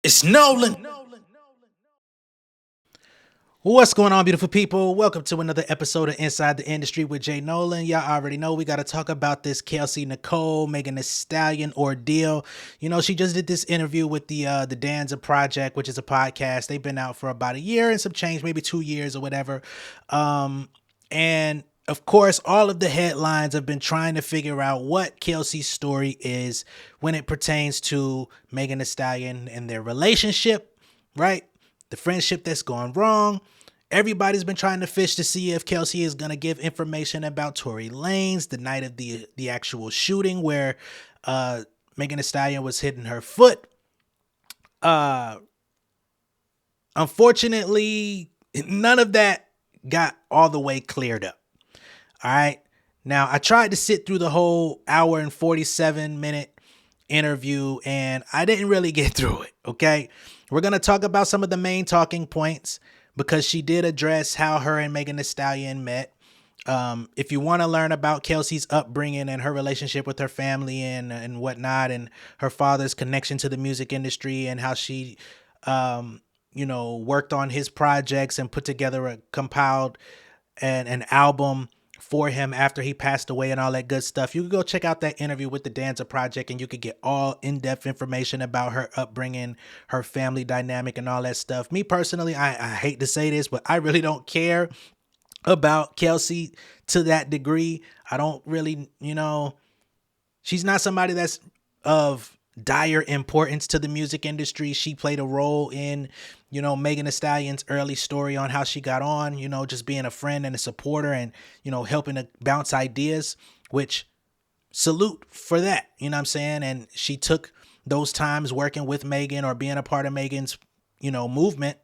It's Nolan. What's going on, beautiful people? Welcome to another episode of Inside the Industry with J Nolan. Y'all already know we got to talk about this Kelsey Nicole, Megan Thee Stallion ordeal. You know, she just did this interview with the Danza Project, which is a podcast. They've been out for about a year and some change, maybe 2 years or whatever. And of course, all of the headlines have been trying to figure out what Kelsey's story is when it pertains to Megan Thee Stallion and their relationship, right? The friendship that's gone wrong. Everybody's been trying to fish to see if Kelsey is going to give information about Tory Lanez the night of the actual shooting where Megan Thee Stallion was hitting her foot. Unfortunately, none of that got all the way cleared up. All right. Now, I tried to sit through the whole hour and 47-minute interview, and I didn't really get through it. Okay. We're going to talk about some of the main talking points because she did address how her and Megan Thee Stallion met. If you want to learn about Kelsey's upbringing and her relationship with her family and whatnot, and her father's connection to the music industry and how she, worked on his projects and put together a compiled an album for him after he passed away and all that good stuff, you could go check out that interview with the Danza Project and you could get all in-depth information about her upbringing, her family dynamic and all that stuff. Me personally, I hate to say this, but I really don't care about Kelsey to that degree. I don't really, she's not somebody that's of dire importance to the music industry. She played a role in, Megan Thee Stallion's early story on how she got on, just being a friend and a supporter and, helping to bounce ideas, which salute for that, you know what I'm saying? And she took those times working with Megan or being a part of Megan's, movement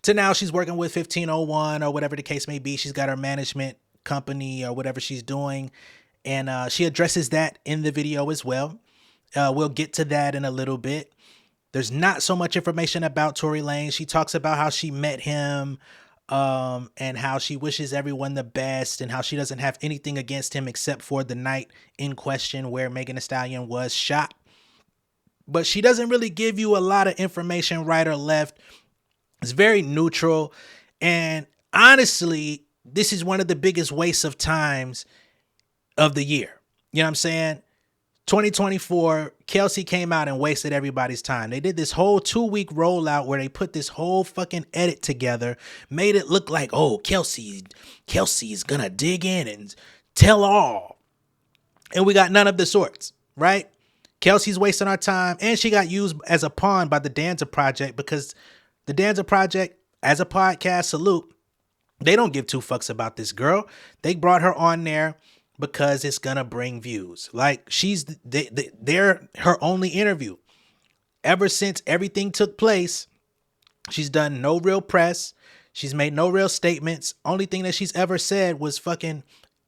to now she's working with 1501 or whatever the case may be. She's got her management company or whatever she's doing. And she addresses that in the video as well. We'll get to that in a little bit. There's not so much information about Tory Lanez. She talks about how she met him and how she wishes everyone the best and how she doesn't have anything against him except for the night in question where Megan Thee Stallion was shot. But she doesn't really give you a lot of information right or left. It's very neutral. And honestly, this is one of the biggest wastes of times of the year. You know what I'm saying? 2024, Kelsey came out and wasted everybody's time. They did this whole 2-week rollout where they put this whole fucking edit together, made it look like, oh, Kelsey's gonna dig in and tell all. And we got none of the sorts, right? Kelsey's wasting our time, and she got used as a pawn by the Danza Project because the Danza Project, as a podcast, salute, they don't give two fucks about this girl. They brought her on there because it's gonna bring views. Like they're her only interview. Ever since everything took place, she's done no real press. She's made no real statements. Only thing that she's ever said was fucking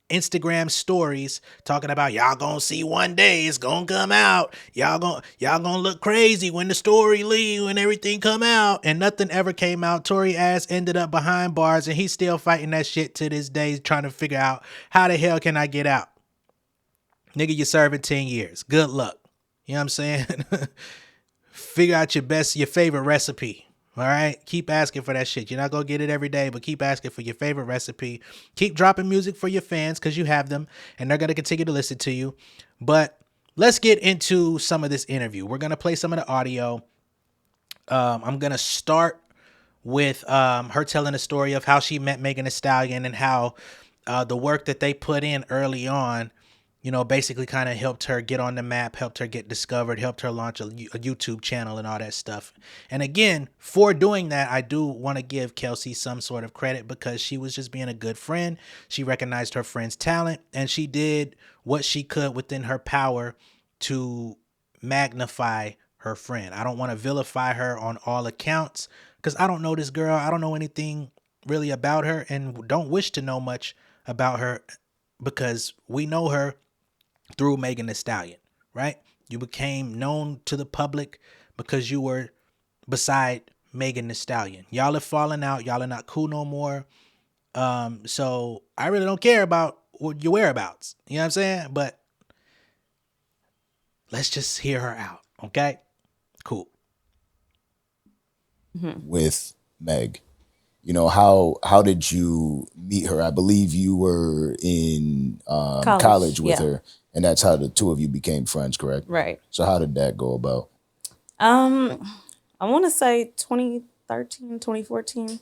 Instagram stories talking about y'all gonna see one day it's gonna come out. Y'all gonna look crazy when the story leave, when everything come out, and nothing ever came out. Tory ass ended up behind bars and he's still fighting that shit to this day, trying to figure out how the hell can I get out. Nigga, you're serving 10 years. Good luck. You know what I'm saying? Figure out your favorite recipe. All right. Keep asking for that shit. You're not going to get it every day, but keep asking for your favorite recipe. Keep dropping music for your fans because you have them and they're going to continue to listen to you. But let's get into some of this interview. We're going to play some of the audio. I'm going to start with her telling the story of how she met Megan Thee Stallion and how the work that they put in early on, basically kind of helped her get on the map, helped her get discovered, helped her launch a YouTube channel and all that stuff. And again, for doing that, I do want to give Kelsey some sort of credit because she was just being a good friend. She recognized her friend's talent and she did what she could within her power to magnify her friend. I don't want to vilify her on all accounts because I don't know this girl. I don't know anything really about her and don't wish to know much about her because we know her through Megan Thee Stallion, right? You became known to the public because you were beside Megan Thee Stallion. Y'all have fallen out. Y'all are not cool no more. So I really don't care about your whereabouts. You know what I'm saying? But let's just hear her out. Okay? Cool. with Meg. You know, how did you meet her? I believe you were in college with her, and that's how the two of you became friends, correct? Right. So how did that go about? I want to say 2013, 2014.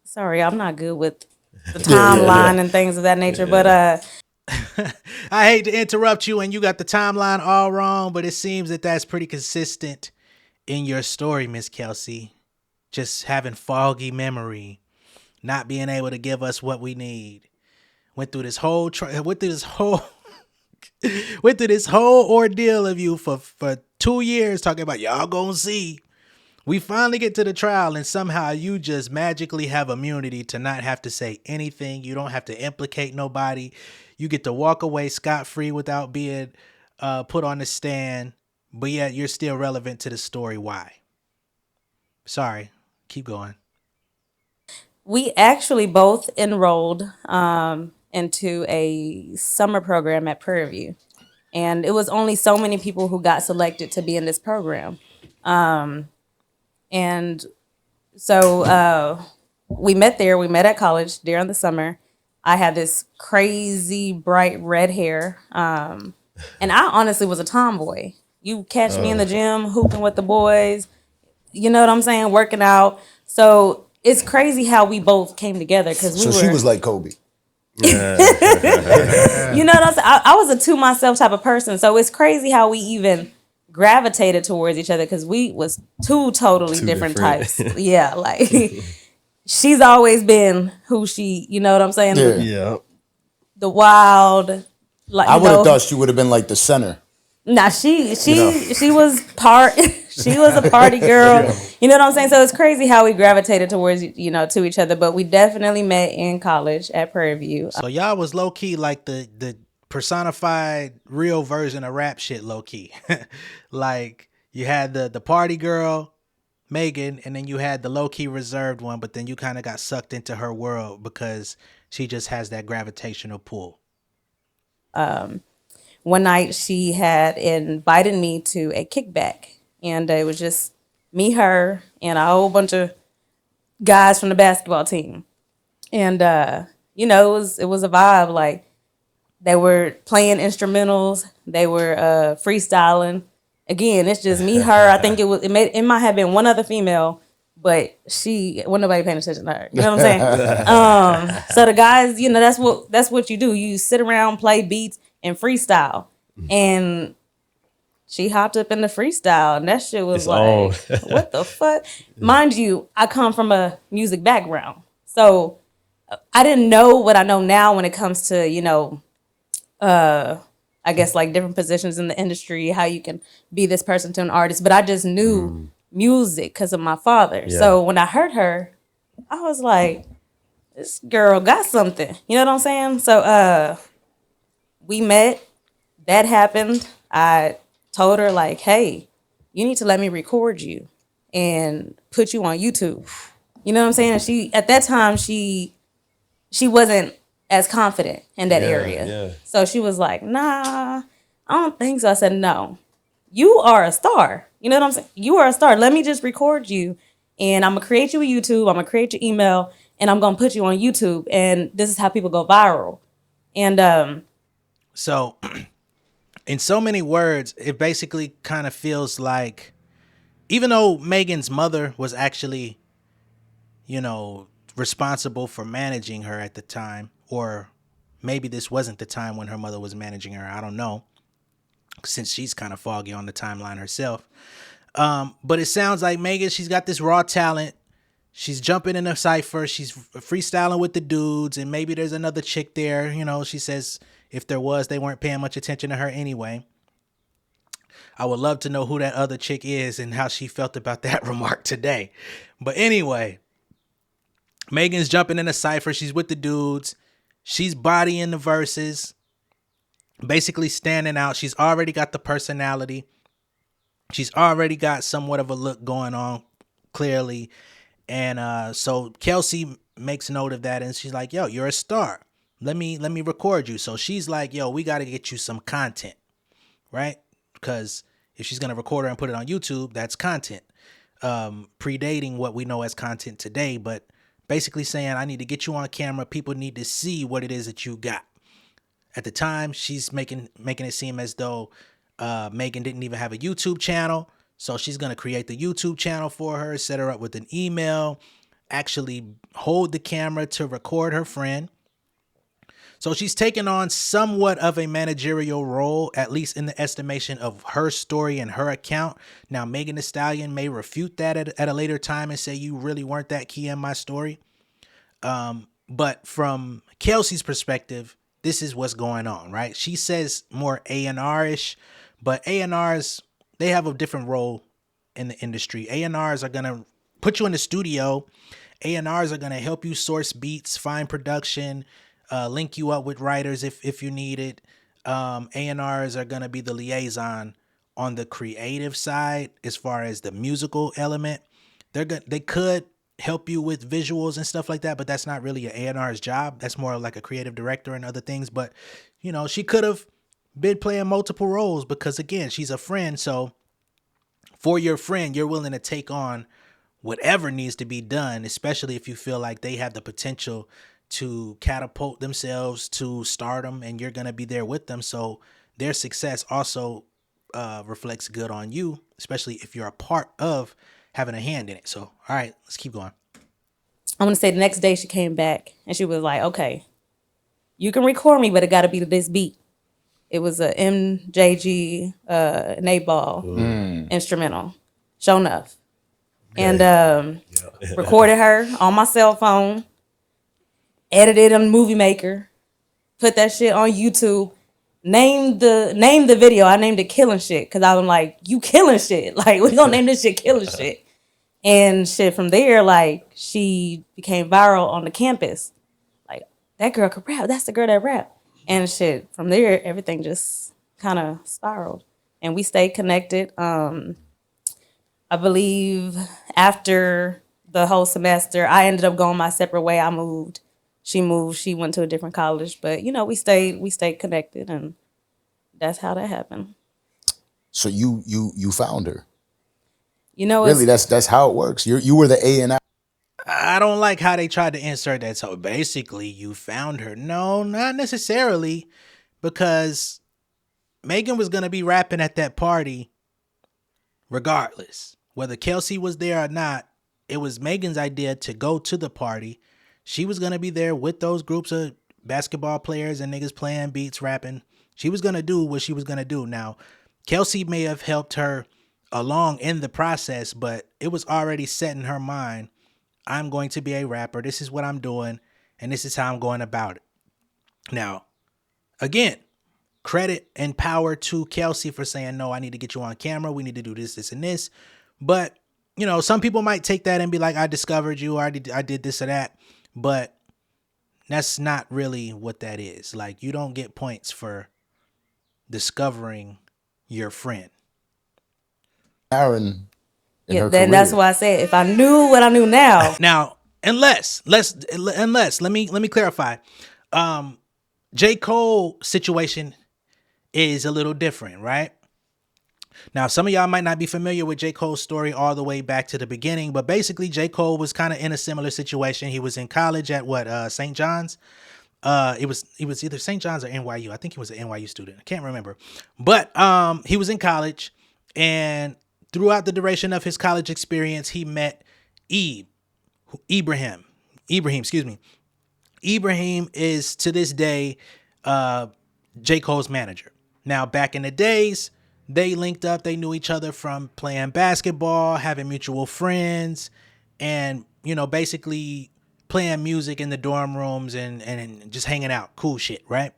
Sorry, I'm not good with the timeline and things of that nature, but I hate to interrupt you and you got the timeline all wrong, but it seems that that's pretty consistent in your story, Miss Kelsey. Just having foggy memory, not being able to give us what we need. Went through this whole went through this whole ordeal of you for 2 years talking about y'all gonna see. We finally get to the trial and somehow you just magically have immunity to not have to say anything. You don't have to implicate nobody. You get to walk away scot-free without being put on the stand, but yet you're still relevant to the story. Why? Sorry, keep going. we actually both enrolled into a summer program at Prairie View. And it was only so many people who got selected to be in this program. And so we met there. We met at college during the summer. I had this crazy bright red hair. And I honestly was a tomboy. You catch me in the gym hooping with the boys. You know what I'm saying? Working out. So it's crazy how we both came together because we So were. she was like Kobe. You know what I'm saying? I was a to myself type of person. So it's crazy how we even gravitated towards each other because we was two totally different types. Yeah, like she's always been who she, you know what I'm saying? Yeah. The wild, like I would have thought she would have been like the center. Nah, she was she was a party girl. Yeah. You know what I'm saying? So it's crazy how we gravitated towards, to each other, but we definitely met in college at Prairie View. So y'all was low key like the personified real version of rap shit, low key. Like you had the party girl, Megan, and then you had the low key reserved one, but then you kind of got sucked into her world because she just has that gravitational pull. One night she had invited me to a kickback, and it was just me, her, and a whole bunch of guys from the basketball team. And it was a vibe. Like they were playing instrumentals, they were freestyling. Again, it's just me, her. I think it might have been one other female, but wasn't nobody paying attention to her. You know what I'm saying? So the guys, that's what you do. You sit around, play beats, and freestyle. And she hopped up in the freestyle, and that shit was what the fuck? Mind you, I come from a music background, so I didn't know what I know now when it comes to, I guess like different positions in the industry, how you can be this person to an artist. But I just knew music because of my father. Yeah. So when I heard her, I was like, this girl got something. You know what I'm saying? So we met. That happened. I told her like, hey, you need to let me record you and put you on YouTube. You know what I'm saying? And she, at that time, she wasn't as confident in that area. Yeah. So she was like, nah, I don't think so. I said, no, you are a star. You know what I'm saying? You are a star. Let me just record you and I'm going to create you a YouTube. I'm going to create your email and I'm going to put you on YouTube. And this is how people go viral. And so in so many words, it basically kind of feels like, even though Megan's mother was actually, responsible for managing her at the time, or maybe this wasn't the time when her mother was managing her. I don't know, since she's kind of foggy on the timeline herself. But it sounds like Megan, she's got this raw talent. She's jumping in a cypher. She's freestyling with the dudes, and maybe there's another chick there. She says if there was, they weren't paying much attention to her anyway. I would love to know who that other chick is and how she felt about that remark today. But anyway, Megan's jumping in a cypher. She's with the dudes. She's bodying the verses, basically standing out. She's already got the personality. She's already got somewhat of a look going on, clearly. And so Kelsey makes note of that, and she's like, yo, you're a star. Let me record you. So she's like, yo, we got to get you some content, right? Because if she's going to record her and put it on YouTube, that's content. predating what we know as content today, but basically saying, I need to get you on camera. People need to see what it is that you got. At the time, she's making it seem as though Megan didn't even have a YouTube channel. So she's going to create the YouTube channel for her, set her up with an email, actually hold the camera to record her friend. So she's taken on somewhat of a managerial role, at least in the estimation of her story and her account. Now, Megan Thee Stallion may refute that at a later time and say, you really weren't that key in my story. But from Kelsey's perspective, this is what's going on, right? She says more A&R-ish, but A&Rs, they have a different role in the industry. A&Rs are going to put you in the studio. A&Rs are going to help you source beats, find production, link you up with writers if you need it. A&Rs are going to be the liaison on the creative side as far as the musical element. They could help you with visuals and stuff like that, but that's not really an A&R's job. That's more like a creative director and other things. But, you know, she could have been playing multiple roles because, again, she's a friend. So for your friend, you're willing to take on whatever needs to be done, especially if you feel like they have the potential to catapult themselves to stardom and you're going to be there with them. So their success also reflects good on you, especially if you're a part of having a hand in it. So, all right, let's keep going. I'm going to say the next day she came back and she was like, okay, you can record me, but it got to be to this beat. It was a MJG Nate Ball instrumental, Show Enough. And recorded her on my cell phone, edited on Movie Maker, put that shit on YouTube, named the video. I named it Killing Shit because I was like, you killing shit. Like, we gonna name this shit Killing Shit. And shit from there, like, she became viral on the campus. Like, that girl could rap. That's the girl that rap. And shit, from there, everything just kind of spiraled. And we stayed connected. I believe after the whole semester, I ended up going my separate way. I moved. She moved. She went to a different college. But, you know, we stayed connected, and that's how that happened. So you found her. You know, really, that's how it works. You were the A&R. I don't like how they tried to insert that. So basically, you found her. No, not necessarily, because Megan was going to be rapping at that party regardless. Whether Kelsey was there or not, it was Megan's idea to go to the party. She was going to be there with those groups of basketball players and niggas playing beats, rapping. She was going to do what she was going to do. Now, Kelsey may have helped her along in the process, but it was already set in her mind. I'm going to be a rapper. This is what I'm doing, and this is how I'm going about it. Now, again, credit and power to Kelsey for saying, no, I need to get you on camera. We need to do this, this, and this. But, you know, some people might take that and be like, I discovered you, or I did this or that. But that's not really what that is. Like, you don't get points for discovering your friend. Aaron. Yeah, then that's why I said if I knew what I knew now. Unless let me clarify. J. Cole situation is a little different, right? Now, some of y'all might not be familiar with J. Cole's story all the way back to the beginning, but basically J. Cole was kind of in a similar situation. He was in college at St. John's. It was either St. John's or NYU. I think he was an NYU student. I can't remember. But he was in college, and throughout the duration of his college experience, he met Ibrahim. Ibrahim is, to this day, J. Cole's manager. Now, back in the days, they linked up. They knew each other from playing basketball, having mutual friends, and, you know, basically playing music in the dorm rooms and just hanging out. Cool shit, right?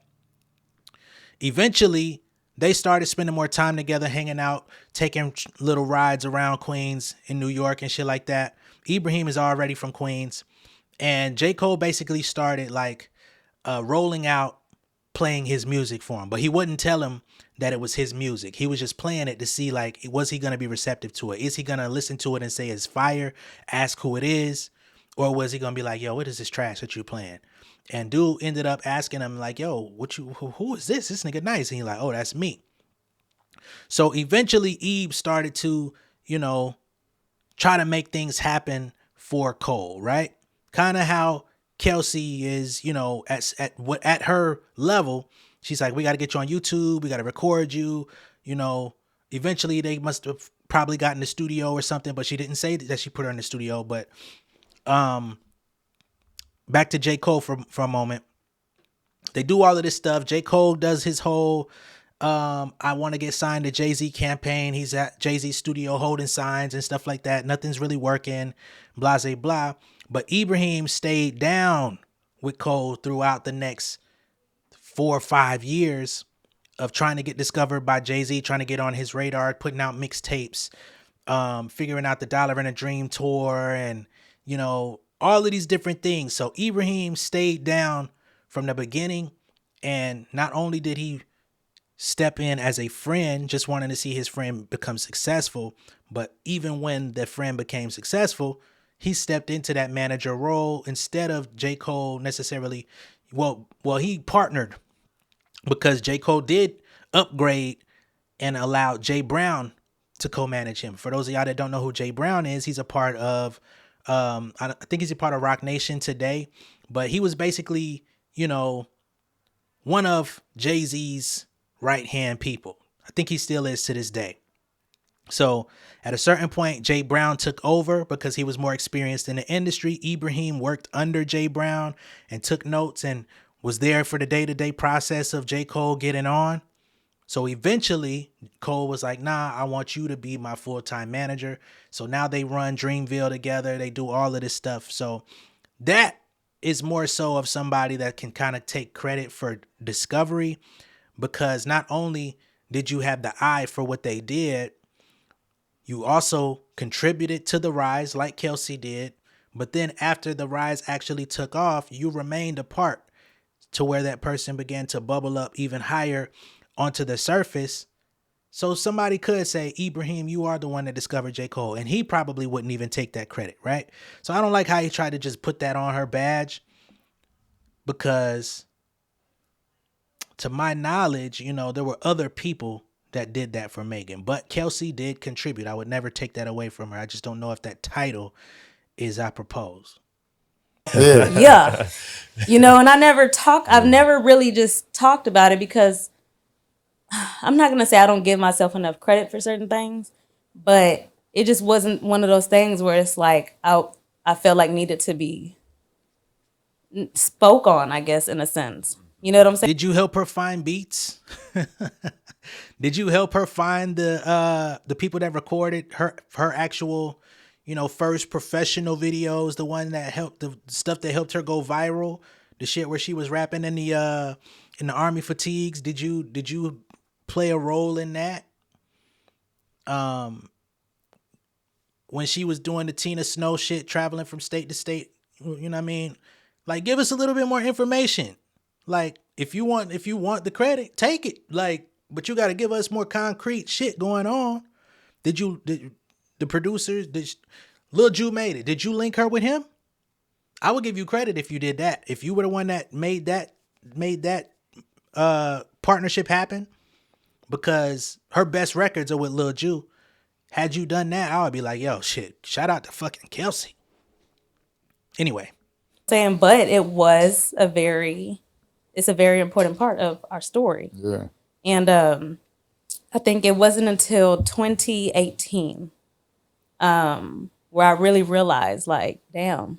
Eventually, they started spending more time together, hanging out, taking little rides around Queens in New York and shit like that. Ibrahim is already from Queens. And J. Cole basically started like rolling out, playing his music for him. But he wouldn't tell him that it was his music. He was just playing it to see, like, was he going to be receptive to it? Is he going to listen to it and say it's fire, ask who it is? Or was he going to be like, yo, what is this trash that you're playing? And dude ended up asking him, like, yo, who is this? This nigga nice. And he's like, oh, that's me. So eventually Eve started to, you know, try to make things happen for Cole, right? Kind of how Kelsey is, you know, at her level. She's like, we got to get you on YouTube. We got to record you. You know, eventually they must have probably got in the studio or something, but she didn't say that she put her in the studio. But back to J. Cole for a moment. They do all of this stuff. J. Cole does his whole I want to get signed to Jay-Z campaign. He's at Jay-Z's studio holding signs and stuff like that. Nothing's really working, blah, blah, blah. But Ibrahim stayed down with Cole throughout the next 4 or 5 years of trying to get discovered by Jay-Z, trying to get on his radar, putting out mixtapes, figuring out the Dollar and a Dream tour, and, you know, all of these different things. So Ibrahim stayed down from the beginning, and not only did he step in as a friend, just wanting to see his friend become successful, but even when the friend became successful, he stepped into that manager role instead of J. Cole necessarily. Well, he partnered because J. Cole did upgrade and allowed Jay Brown to co-manage him. For those of y'all that don't know who Jay Brown is, he's a part of, I think he's a part of Roc Nation today, but he was basically, you know, one of Jay-Z's right-hand people. I think he still is to this day. So at a certain point, Jay Brown took over because he was more experienced in the industry. Ibrahim worked under Jay Brown and took notes and was there for the day-to-day process of J. Cole getting on. So eventually, Cole was like, nah, I want you to be my full-time manager. So now they run Dreamville together. They do all of this stuff. So that is more so of somebody that can kind of take credit for discovery, because not only did you have the eye for what they did, you also contributed to the rise like Kelsey did. But then after the rise actually took off, you remained a part to where that person began to bubble up even higher onto the surface. So somebody could say, Ibrahim, you are the one that discovered J. Cole. And he probably wouldn't even take that credit, right? So I don't like how he tried to just put that on her badge, because to my knowledge, you know, there were other people that did that for Megan, but Kelsey did contribute. I would never take that away from her. I just don't know if that title is apropos. Yeah. You know, and I've never really just talked about it, because I'm not going to say I don't give myself enough credit for certain things, but it just wasn't one of those things where it's like I felt like needed to be spoke on, I guess, in a sense. You know what I'm saying? Did you help her find beats? Did you help her find the people that recorded her actual, you know, first professional videos, the one that helped, the stuff that helped her go viral, the shit where she was rapping in the army fatigues? Did you play a role in that? When she was doing the Tina Snow shit, traveling from state to state, you know what I mean? Like, give us a little bit more information. Like, if you want the credit, take it. Like, but you got to give us more concrete shit going on. Did the producers, Lil Ju made it. Did you link her with him? I would give you credit if you did that. If you were the one that made that partnership happen, because her best records are with Lil Ju. Had you done that, I would be like, yo, shit, shout out to fucking Kelsey. Anyway. But it's a very important part of our story. Yeah. And I think it wasn't until 2018 where I really realized, like, damn,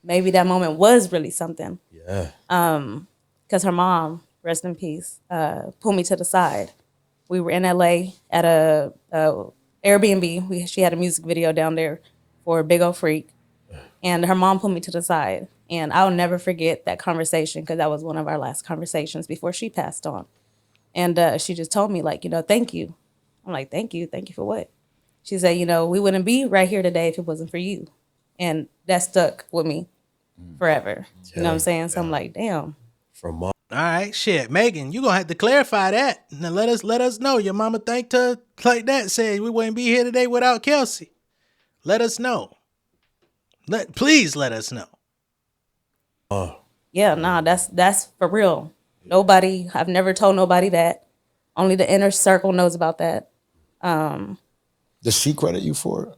maybe that moment was really something. Yeah. Because her mom, rest in peace, pulled me to the side. We were in LA at a Airbnb. She had a music video down there for Big Ol' Freak. And her mom pulled me to the side. And I'll never forget that conversation, because that was one of our last conversations before she passed on. And she just told me, like, you know, thank you. I'm like, thank you. Thank you for what? She said, you know, we wouldn't be right here today if it wasn't for you. And that stuck with me forever. Yeah. You know what I'm saying? So I'm like, damn. All right, shit. Megan, you going to have to clarify that. Now let us know. Your mama thanked her like that, said we wouldn't be here today without Kelsey. Let us know. Please let us know. Yeah, nah, that's for real. I've never told nobody that. Only the inner circle knows about that. Does she credit you for it?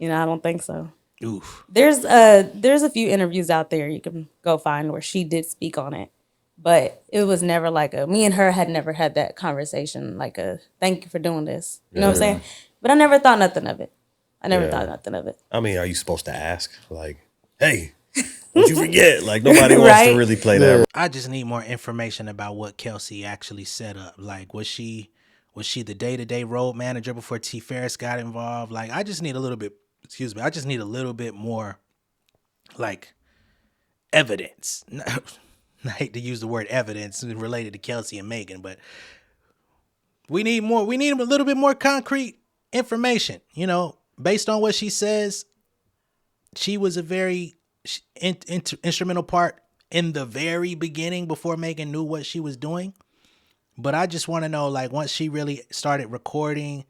I don't think so. Oof. There's a few interviews out there you can go find where she did speak on it, but it was never like me and her had never had that conversation like thank you for doing this. You know what I'm saying? But I never thought nothing of it. I mean, are you supposed to ask like, hey, don't you forget? Like nobody wants to really play that. I just need more information about what Kelsey actually set up. Like, was she the day-to-day road manager before T Ferris got involved? Like, I just need a little bit. Excuse me. I just need a little bit more, like, evidence. I hate to use the word evidence related to Kelsey and Megan, but we need more. We need a little bit more concrete information. Based on what she says, she was a very instrumental part in the very beginning before Megan knew what she was doing. But I just want to know, like, once she really started recording,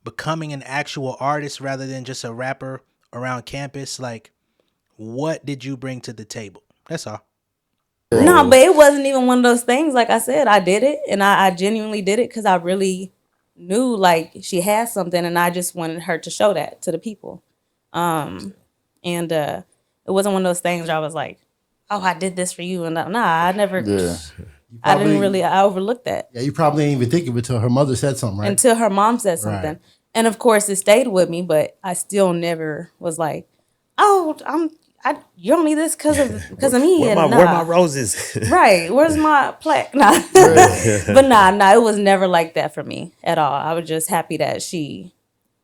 becoming an actual artist rather than just a rapper around campus, like, what did you bring to the table? That's all. No, but it wasn't even one of those things. Like I said, I did it, and I genuinely did it because I really knew, like, she had something, and I just wanted her to show that to the people. And it wasn't one of those things where I was like, oh, I did this for you. And I never, I overlooked that. Yeah, you probably didn't even think of it until her mother said something, right? Until her mom said something. Right. And of course, it stayed with me, but I still never was like, oh, you don't need this because of me. Where my roses? Right. Where's my plaque? Nah. But nah, it was never like that for me at all. I was just happy that she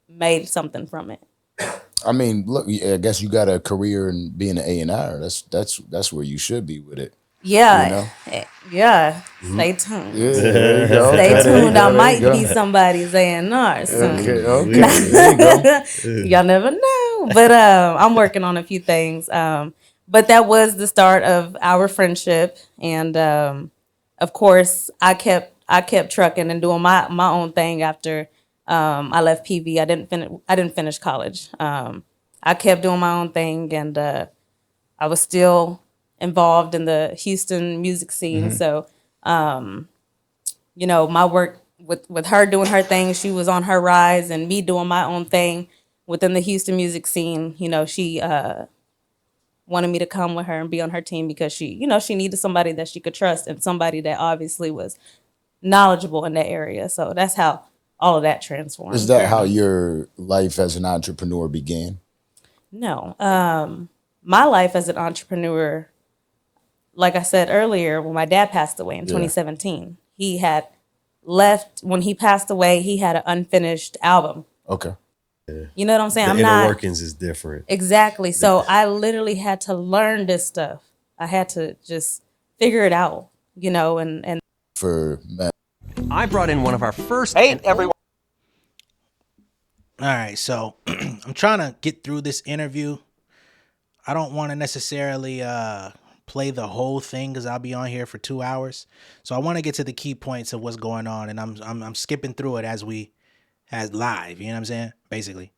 made something from it. I mean, look, I guess you got a career in being an A&R. That's where you should be with it. Yeah. Yeah. Stay tuned. Yeah, there you go. Stay tuned. I might be somebody's A&R soon. Okay. There you go. Y'all never know. But I'm working on a few things. But that was the start of our friendship. And of course, I kept trucking and doing my own thing after I left PV. I didn't finish college. I kept doing my own thing, and I was still involved in the Houston music scene. Mm-hmm. So, my work with her doing her thing, she was on her rise, and me doing my own thing within the Houston music scene. She wanted me to come with her and be on her team because she needed somebody that she could trust and somebody that obviously was knowledgeable in that area. So that's how all of that transformed. Is that how your life as an entrepreneur began? No. My life as an entrepreneur, like I said earlier, when my dad passed away in 2017, he had left. When he passed away, he had an unfinished album. Okay. Yeah. You know what I'm saying? The inner workings is different. Exactly. So I literally had to learn this stuff. I had to just figure it out, and for Matt. I brought in one of our first. Hey, everyone. All right, so I'm trying to get through this interview. I don't want to necessarily play the whole thing because I'll be on here for 2 hours. So I want to get to the key points of what's going on, and I'm skipping through it as live. You know what I'm saying? Basically,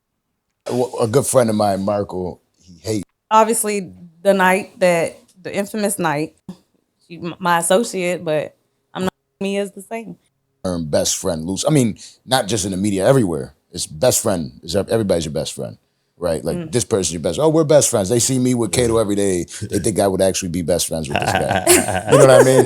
a good friend of mine, Marco, he hates. Obviously, the infamous night, my associate, but I'm not. Me is the same. Best friend, loose. I mean, not just in the media, everywhere. It's best friend. Everybody's your best friend, right? Like this person's your best. Oh, we're best friends. They see me with Kato every day. They think I would actually be best friends with this guy. You know what I mean?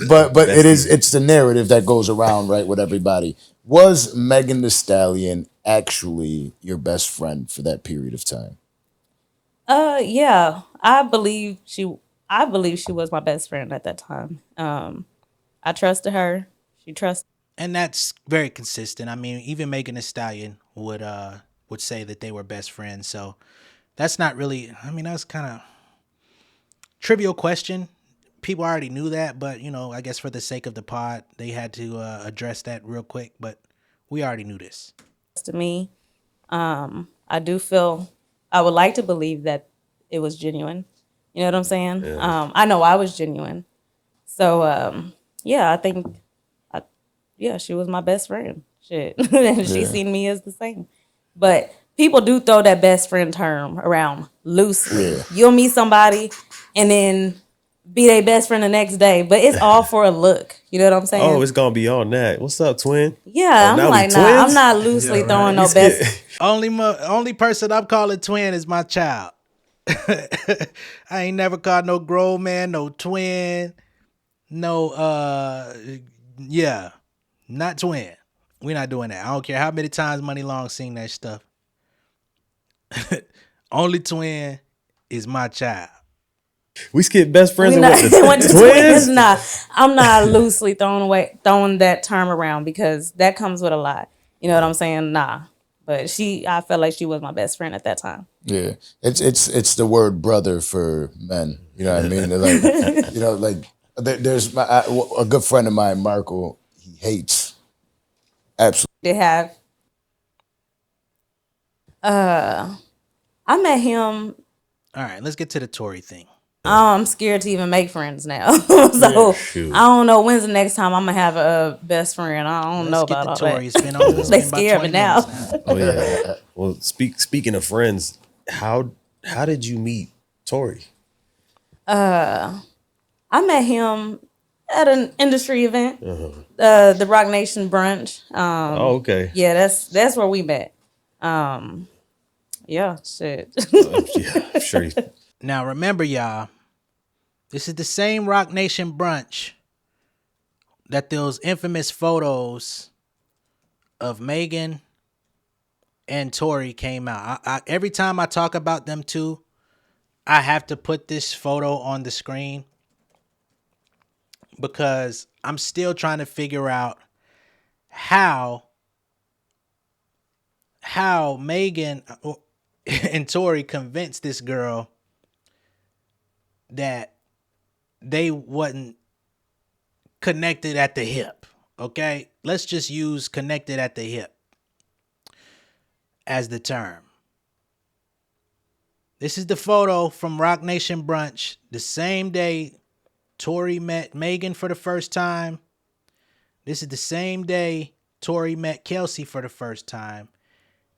but it's the narrative that goes around, right, with everybody. Was Megan Thee Stallion actually your best friend for that period of time? Yeah. I believe she was my best friend at that time. I trusted her. She trusted. And that's very consistent. I mean, even Megan Thee Stallion would say that they were best friends. So that's not really, I mean, that's kind of trivial question. People already knew that, but, I guess for the sake of the pod, they had to address that real quick. But we already knew this. To me, I do feel, I would like to believe that it was genuine. You know what I'm saying? Yeah. I know I was genuine. So, I think, she was my best friend. Shit. And she seen me as the same. But people do throw that best friend term around loosely. Yeah. You'll meet somebody and then be their best friend the next day. But it's all for a look. You know what I'm saying? Oh, it's going to be on that. What's up, twin? Yeah, I'm like, nah, I'm not loosely throwing no best. Only person I'm calling twin is my child. I ain't never called no grown man, no twin, no yeah, not twin. We're not doing that. I don't care how many times Money Long sing that stuff. Only twin is my child. We skip best friends and went to twins. Nah, I'm not loosely throwing that term around because that comes with a lot. You know what I'm saying? Nah. But I felt like she was my best friend at that time. Yeah, it's the word brother for men. You know what I mean? They're like, there's a good friend of mine, Marco. He hates absolutely. They have. I met him. All right, let's get to the Tory thing. I'm scared to even make friends now. So I don't know when's the next time I'm gonna have a best friend. I don't know about all Tory. that. They scared me now. Oh yeah. Well, speaking of friends, how did you meet Tory? I met him at an industry event, the Rock Nation brunch. Oh, okay. Yeah, that's where we met. Yeah, shit. Yeah, I'm sure. Now remember, y'all, this is the same Rock Nation brunch that those infamous photos of Megan and Tory came out. I every time I talk about them two, I have to put this photo on the screen because I'm still trying to figure out how Megan and Tory convinced this girl that they wasn't connected at the hip. Okay? Let's just use connected at the hip as the term. This is the photo from Rock Nation brunch, the same day Tory met Megan for the first time. This is the same day Tory met Kelsey for the first time.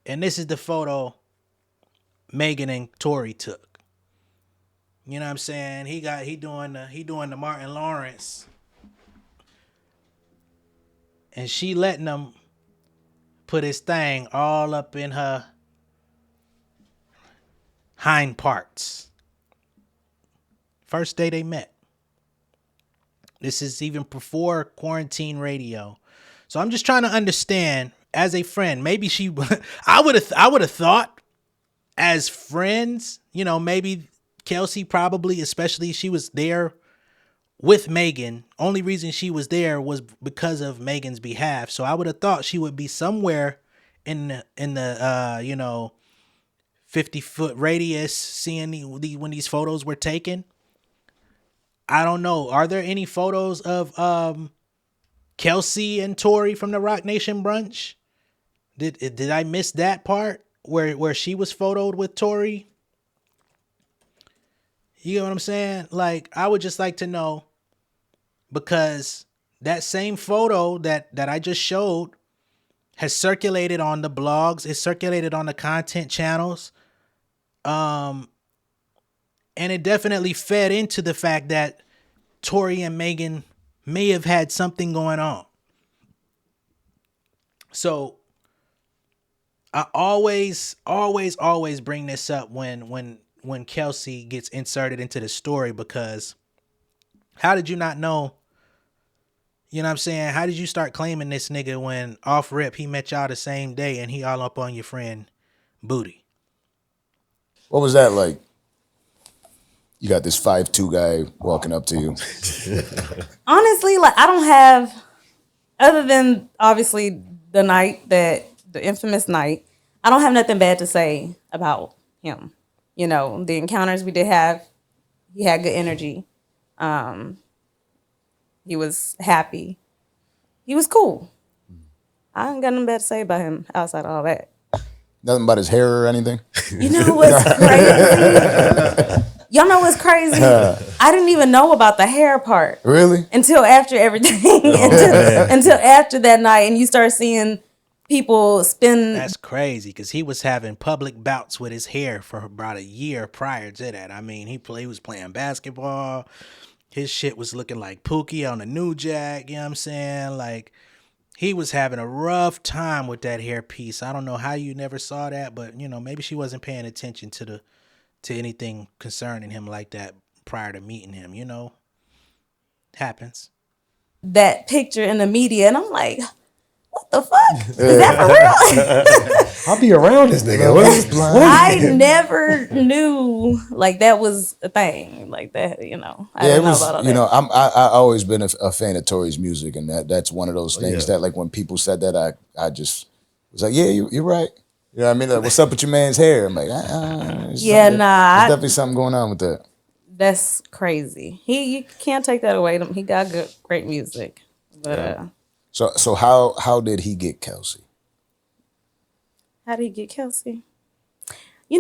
And this is the photo Megan and Tory took. You know what I'm saying? He doing the Martin Lawrence. And she letting him put his thing all up in her hind parts. First day they met. This is even before quarantine radio. So I'm just trying to understand as a friend, maybe I would have thought as friends, you know, maybe Kelsey probably, especially she was there with Megan. Only reason she was there was because of Megan's behalf. So I would have thought she would be somewhere in the 50-foot radius seeing when these photos were taken. I don't know. Are there any photos of Kelsey and Tory from the Rock Nation brunch? Did I miss that part where she was photoed with Tory? You know what I'm saying? Like, I would just like to know, because that same photo that I just showed has circulated on the blogs. It's circulated on the content channels. And it definitely fed into the fact that Tory and Megan may have had something going on. So I always bring this up when Kelsey gets inserted into the story, because how did you not know? You know what I'm saying? How did you start claiming this nigga when off rip he met y'all the same day and he all up on your friend booty? What was that like? You got this 5'2" guy walking up to you. Honestly, like, I don't have, other than obviously the infamous night, I don't have nothing bad to say about him. You know, the encounters we did have, he had good energy. He was happy. He was cool. I ain't got nothing bad to say about him outside of all that. Nothing about his hair or anything? You know what's crazy? Y'all know what's crazy? I didn't even know about the hair part. Really? Until after everything. Until after that night, and you start seeing people spin. That's crazy, because he was having public bouts with his hair for about a year prior to that. I mean, he was playing basketball. His shit was looking like Pookie on the New Jack. You know what I'm saying? Like, He was having a rough time with that hairpiece. I don't know how you never saw that, but maybe she wasn't paying attention to anything concerning him like that prior to meeting him. Happens. That picture in the media, and I'm like, what the fuck? Is that for real? I'll be around this nigga. I never knew like that was a thing like that. I didn't know about all that. I always been a fan of Tory's music, and that's one of those things that like when people said that, I just was like, yeah, you're right. You know what I mean? Like, what's up with your man's hair? I'm like, there's definitely something going on with that. That's crazy. You can't take that away. He got great music, but So how did he get Kelsey? How did he get Kelsey?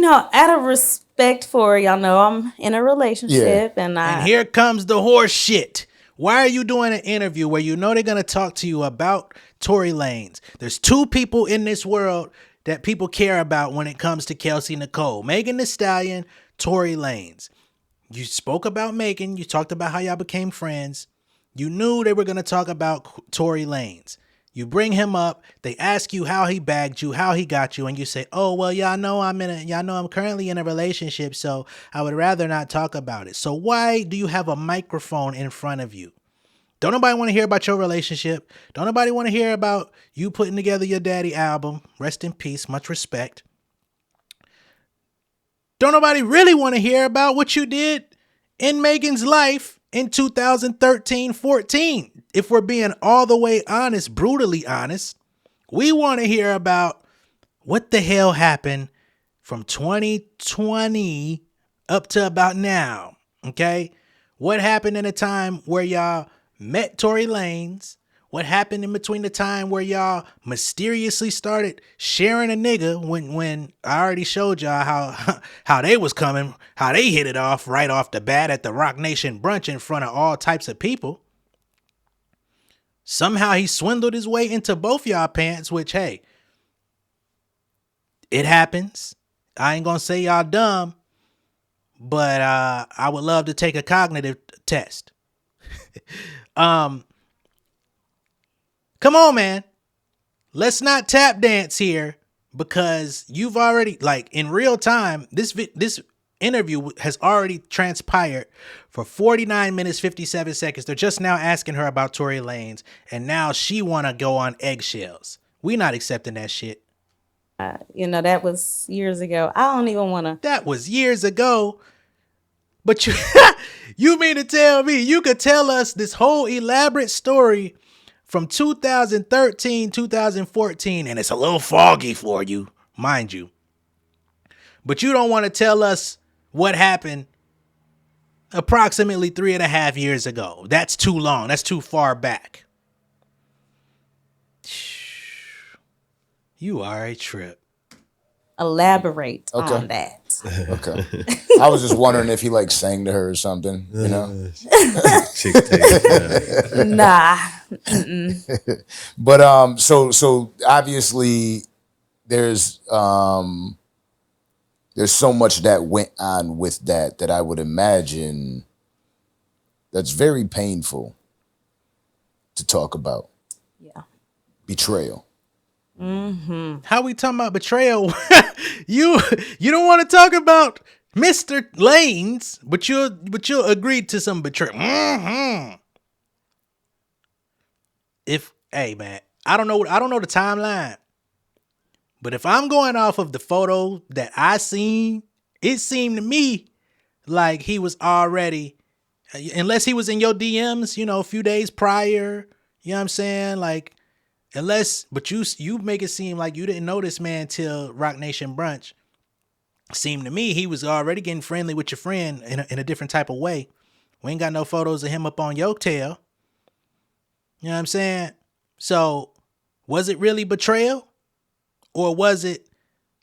Out of respect for y'all know I'm in a relationship, and here comes the horse shit. Why are you doing an interview where they're gonna talk to you about Tory Lanez? There's two people in this world that people care about when it comes to Kelsey Nicole: Megan Thee Stallion, Tory Lanez. You spoke about Megan. You talked about how y'all became friends. You knew they were going to talk about Tory Lanez. You bring him up. They ask you how he bagged you, how he got you, and you say, "Oh, well, y'all know I'm currently in a relationship, so I would rather not talk about it." So why do you have a microphone in front of you? Don't nobody want to hear about your relationship. Don't nobody want to hear about you putting together your daddy album. Rest in peace. Much respect. Don't nobody really want to hear about what you did in Megan's life in 2013-14. If we're being all the way honest, brutally honest, we want to hear about what the hell happened from 2020 up to about now. Okay? What happened in a time where y'all met Tory Lanez? What happened in between the time where y'all mysteriously started sharing a nigga when I already showed y'all how they was coming, how they hit it off right off the bat at the Rock Nation brunch in front of all types of people. Somehow he swindled his way into both y'all pants, which, hey, it happens. I ain't gonna say y'all dumb, but I would love to take a cognitive test. Come on, man. Let's not tap dance here, because you've already, like, in real time, this interview has already transpired for 49 minutes, 57 seconds. They're just now asking her about Tory Lanez, and now she want to go on eggshells. We not accepting that shit. That was years ago. I don't even want to. That was years ago. But you mean to tell me you could tell us this whole elaborate story from 2013, 2014, and it's a little foggy for you, mind you. But you don't want to tell us what happened approximately 3.5 years ago. That's too long. That's too far back. You are a trip. Elaborate on that. Okay. I was just wondering if he like sang to her or something, Chick tape, Nah. But so obviously there's so much that went on with that I would imagine that's very painful to talk about. Yeah. Betrayal. Mm-hmm. How we talking about betrayal? You don't want to talk about Mr. Lanez, but you'll agree to some betrayal. Mm-hmm. Hey man, I don't know the timeline, but if I'm going off of the photo that I seen, it seemed to me like he was already, unless he was in your DMs, a few days prior. You know what I'm saying? Like, but you make it seem like you didn't know this man till Rock Nation brunch. Seemed to me he was already getting friendly with your friend in a different type of way. We ain't got no photos of him up on your tail. You know what I'm saying? So, was it really betrayal? Or was it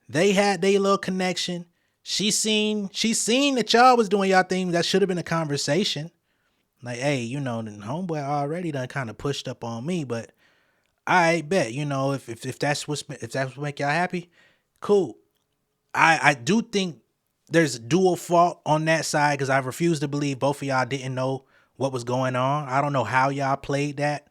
they had their little connection? She seen that y'all was doing y'all thing. That should have been a conversation. Like, hey, the homeboy already done kind of pushed up on me, but I bet, if that's what make y'all happy, cool. I do think there's dual fault on that side, because I refuse to believe both of y'all didn't know what was going on. I don't know how y'all played that.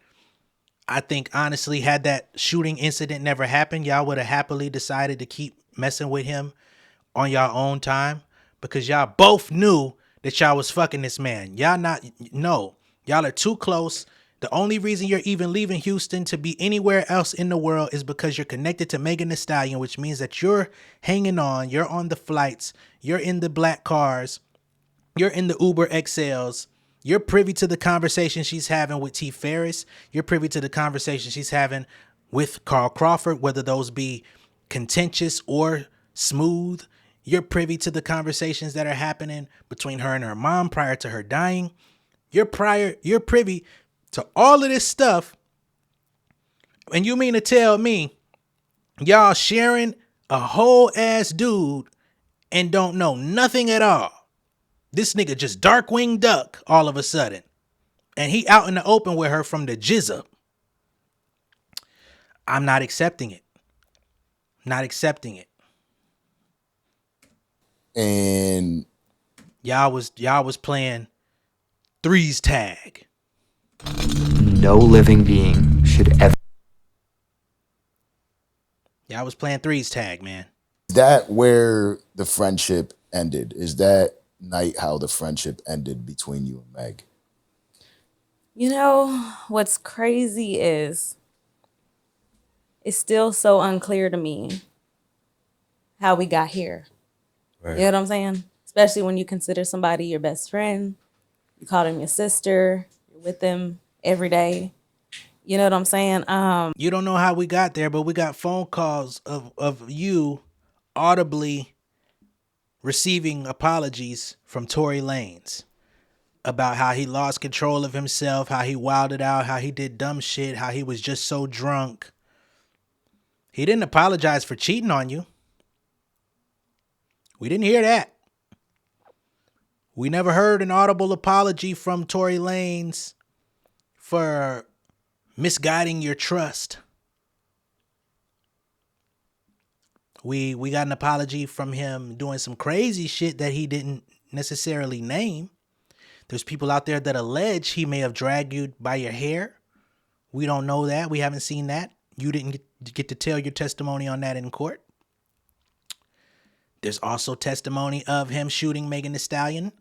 I think honestly, had that shooting incident never happened, y'all would have happily decided to keep messing with him on y'all own time, because y'all both knew that y'all was fucking this man. Y'all are too close. The only reason you're even leaving Houston to be anywhere else in the world is because you're connected to Megan Thee Stallion, which means that you're hanging on, you're on the flights, you're in the black cars, you're in the Uber XLs. You're privy to the conversation she's having with T. Ferris. You're privy to the conversation she's having with Carl Crawford, whether those be contentious or smooth. You're privy to the conversations that are happening between her and her mom prior to her dying. You're privy to all of this stuff. And you mean to tell me y'all sharing a whole ass dude and don't know nothing at all? This nigga just Darkwing Duck all of a sudden. And he out in the open with her from the jizza. I'm not accepting it. Not accepting it. And y'all was playing threes tag. No living being should ever. Y'all was playing threes tag, man. Is that where the friendship ended? Is that night how the friendship ended between you and Meg? You know, what's crazy is it's still so unclear to me how we got here. Right. You know what I'm saying? Especially when you consider somebody your best friend. You call them your sister. You're with them every day. You know what I'm saying? You don't know how we got there, but we got phone calls of you audibly receiving apologies from Tory Lanez about how he lost control of himself, how he wilded out, how he did dumb shit, how he was just so drunk. He didn't apologize for cheating on you. We didn't hear that. We never heard an audible apology from Tory Lanez for misguiding your trust. We got an apology from him doing some crazy shit that he didn't necessarily name. There's people out there that allege he may have dragged you by your hair. We don't know that. We haven't seen that. You didn't get to tell your testimony on that in court. There's also testimony of him shooting Megan Thee Stallion.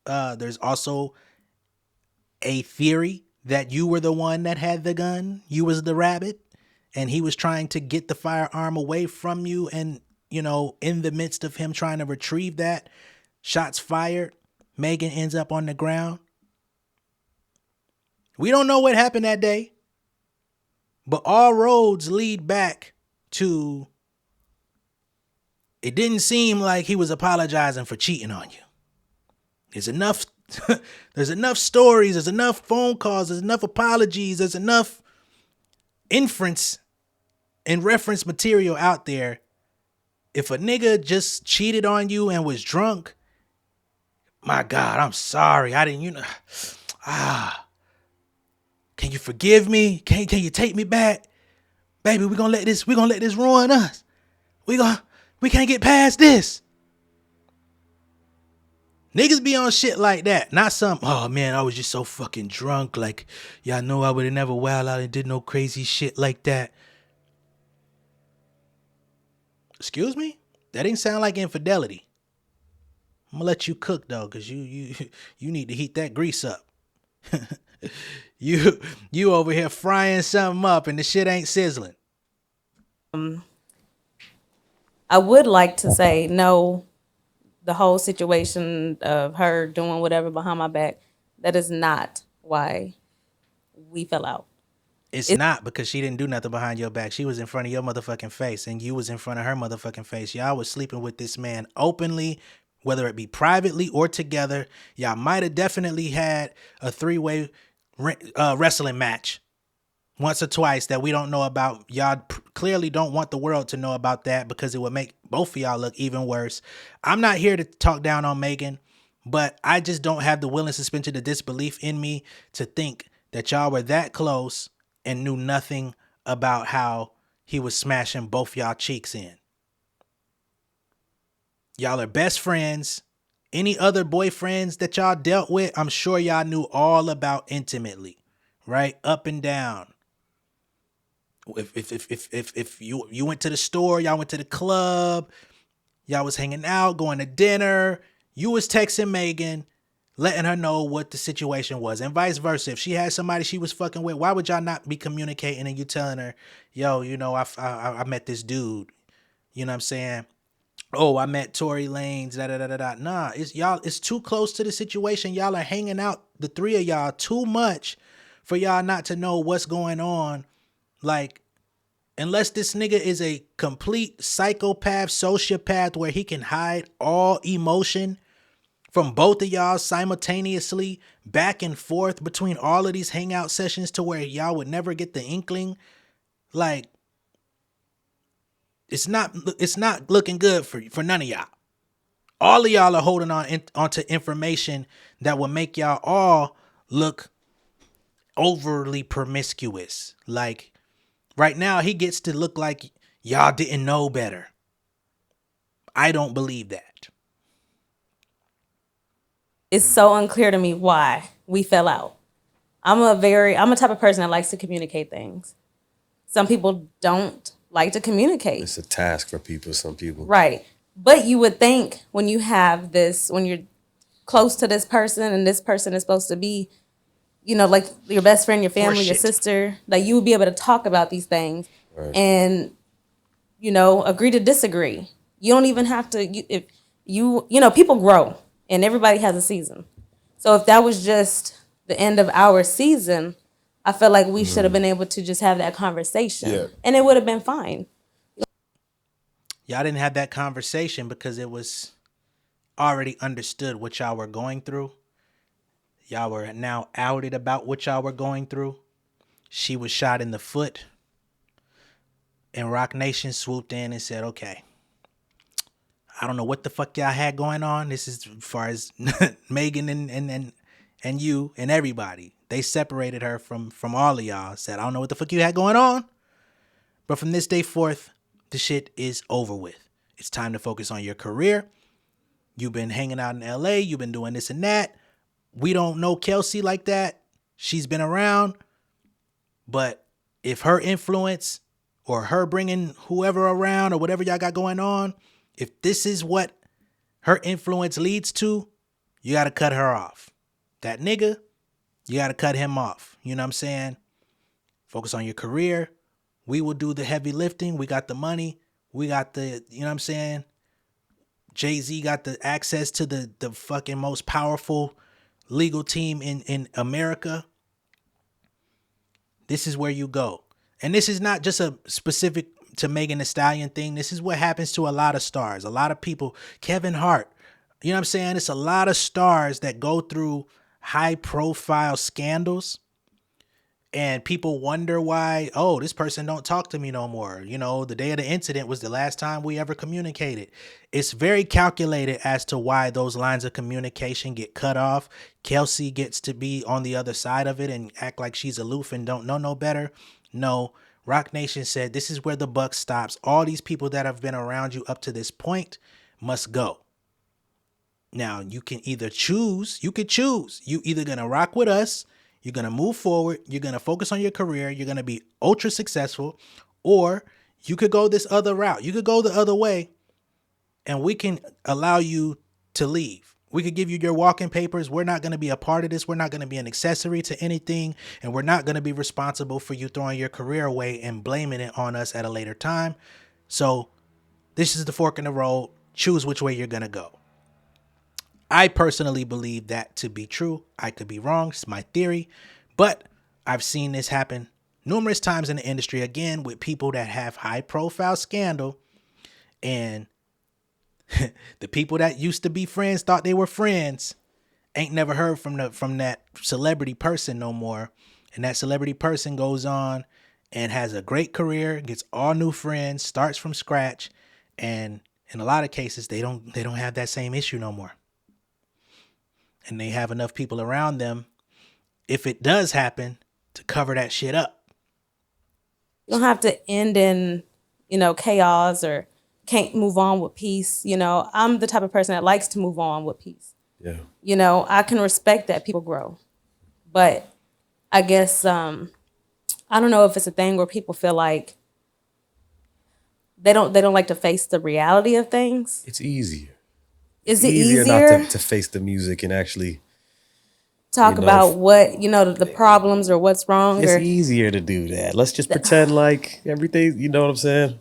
There's also a theory that you were the one that had the gun. You was the rabbit. And he was trying to get the firearm away from you. And, you know, in the midst of him trying to retrieve that, shots fired. Megan ends up on the ground. We don't know what happened that day. But all roads lead back to, it didn't seem like he was apologizing for cheating on you. There's enough stories, there's enough phone calls, there's enough apologies, there's enough inference and reference material out there. If a nigga just cheated on you and was drunk, my God, I'm sorry. I didn't, can you forgive me? Can you take me back? Baby, we're gonna let this ruin us. We can't get past this. Niggas be on shit like that. Not some, oh man, I was just so fucking drunk. Like, y'all know I would have never wild out and did no crazy shit like that. Excuse me? That didn't sound like infidelity. I'm gonna let you cook though, cause you need to heat that grease up. You over here frying something up and the shit ain't sizzling. I would like to say no. The whole situation of her doing whatever behind my back, that is not why we fell out. It's not because she didn't do nothing behind your back. She was in front of your motherfucking face and you was in front of her motherfucking face. Y'all was sleeping with this man openly, whether it be privately or together. Y'all might have definitely had a three-way wrestling match once or twice that we don't know about. Y'all clearly don't want the world to know about that because it would make both of y'all look even worse. I'm not here to talk down on Megan, but I just don't have the will and suspension of disbelief in me to think that y'all were that close and knew nothing about how he was smashing both y'all cheeks in. Y'all are best friends. Any other boyfriends that y'all dealt with, I'm sure y'all knew all about intimately, right? Up and down. If you went to the store, y'all went to the club, y'all was hanging out, going to dinner, you was texting Megan, letting her know what the situation was, and vice versa. If she had somebody she was fucking with, why would y'all not be communicating and you telling her, yo, you know, I met this dude, you know what I'm saying? Oh, I met Tory Lanez, da da da da da. Nah, it's too close to the situation. Y'all are hanging out, the three of y'all, too much for y'all not to know what's going on. Like, unless this nigga is a complete psychopath, sociopath, where he can hide all emotion from both of y'all simultaneously, back and forth between all of these hangout sessions, to where y'all would never get the inkling. Like, it's not looking good for none of y'all. All of y'all are holding onto information that will make y'all all look overly promiscuous. Like, right now, he gets to look like y'all didn't know better. I don't believe that. It's so unclear to me why we fell out. I'm a type of person that likes to communicate things. Some people don't like to communicate. It's a task for people, some people. Right. But you would think when you have this, when you're close to this person and this person is supposed to be, you know, like your best friend, your family, your sister, that you would be able to talk about these things and, you know, agree to disagree. You don't even have to, if you know, people grow and everybody has a season. So if that was just the end of our season, I felt like we should have been able to just have that conversation and it would have been fine. Y'all didn't have that conversation because it was already understood what y'all were going through. Y'all were now outed about what y'all were going through. She was shot in the foot. And Rock Nation swooped in and said, okay, I don't know what the fuck y'all had going on. This is as far as Megan and you and everybody. They separated her from all of y'all. Said, I don't know what the fuck you had going on. But from this day forth, the shit is over with. It's time to focus on your career. You've been hanging out in LA. You've been doing this and that. We don't know Kelsey like that. She's been around. But if her influence or her bringing whoever around or whatever y'all got going on, if this is what her influence leads to, you got to cut her off. That nigga, you got to cut him off. You know what I'm saying? Focus on your career. We will do the heavy lifting. We got the money. We got the, you know what I'm saying? Jay-Z got the access to the fucking most powerful legal team in America. This is where you go. And this is not just a specific to Megan Thee Stallion thing. This is what happens to a lot of stars. A lot of people, Kevin Hart, you know what I'm saying? It's a lot of stars that go through high profile scandals and people wonder why, oh, this person don't talk to me no more. You know, the day of the incident was the last time we ever communicated. It's very calculated as to why those lines of communication get cut off. Kelsey gets to be on the other side of it and act like she's aloof and don't know no better. No, Rock Nation said this is where the buck stops. All these people that have been around you up to this point must go. Now, you can either choose. You could choose. You either going to rock with us, you're going to move forward, you're going to focus on your career, you're going to be ultra successful, or you could go this other route. You could go the other way, and we can allow you to leave. We could give you your walking papers. We're not going to be a part of this. We're not going to be an accessory to anything, and we're not going to be responsible for you throwing your career away and blaming it on us at a later time. So this is the fork in the road. Choose which way you're going to go. I personally believe that to be true. I could be wrong. It's my theory. But I've seen this happen numerous times in the industry, again, with people that have high profile scandal, and the people that used to be friends thought they were friends ain't never heard from that celebrity person no more. And that celebrity person goes on and has a great career, gets all new friends, starts from scratch. And in a lot of cases, they don't have that same issue no more. And they have enough people around them, if it does happen, to cover that shit up. You don't have to end in, chaos or can't move on with peace. I'm the type of person that likes to move on with peace. Yeah. I can respect that people grow. But I guess I don't know if it's a thing where people feel like they don't like to face the reality of things. It's easier. Is it easier easier not to face the music and actually talk about what, the problems or what's wrong? It's easier to do that. Let's just pretend like everything, you know what I'm saying?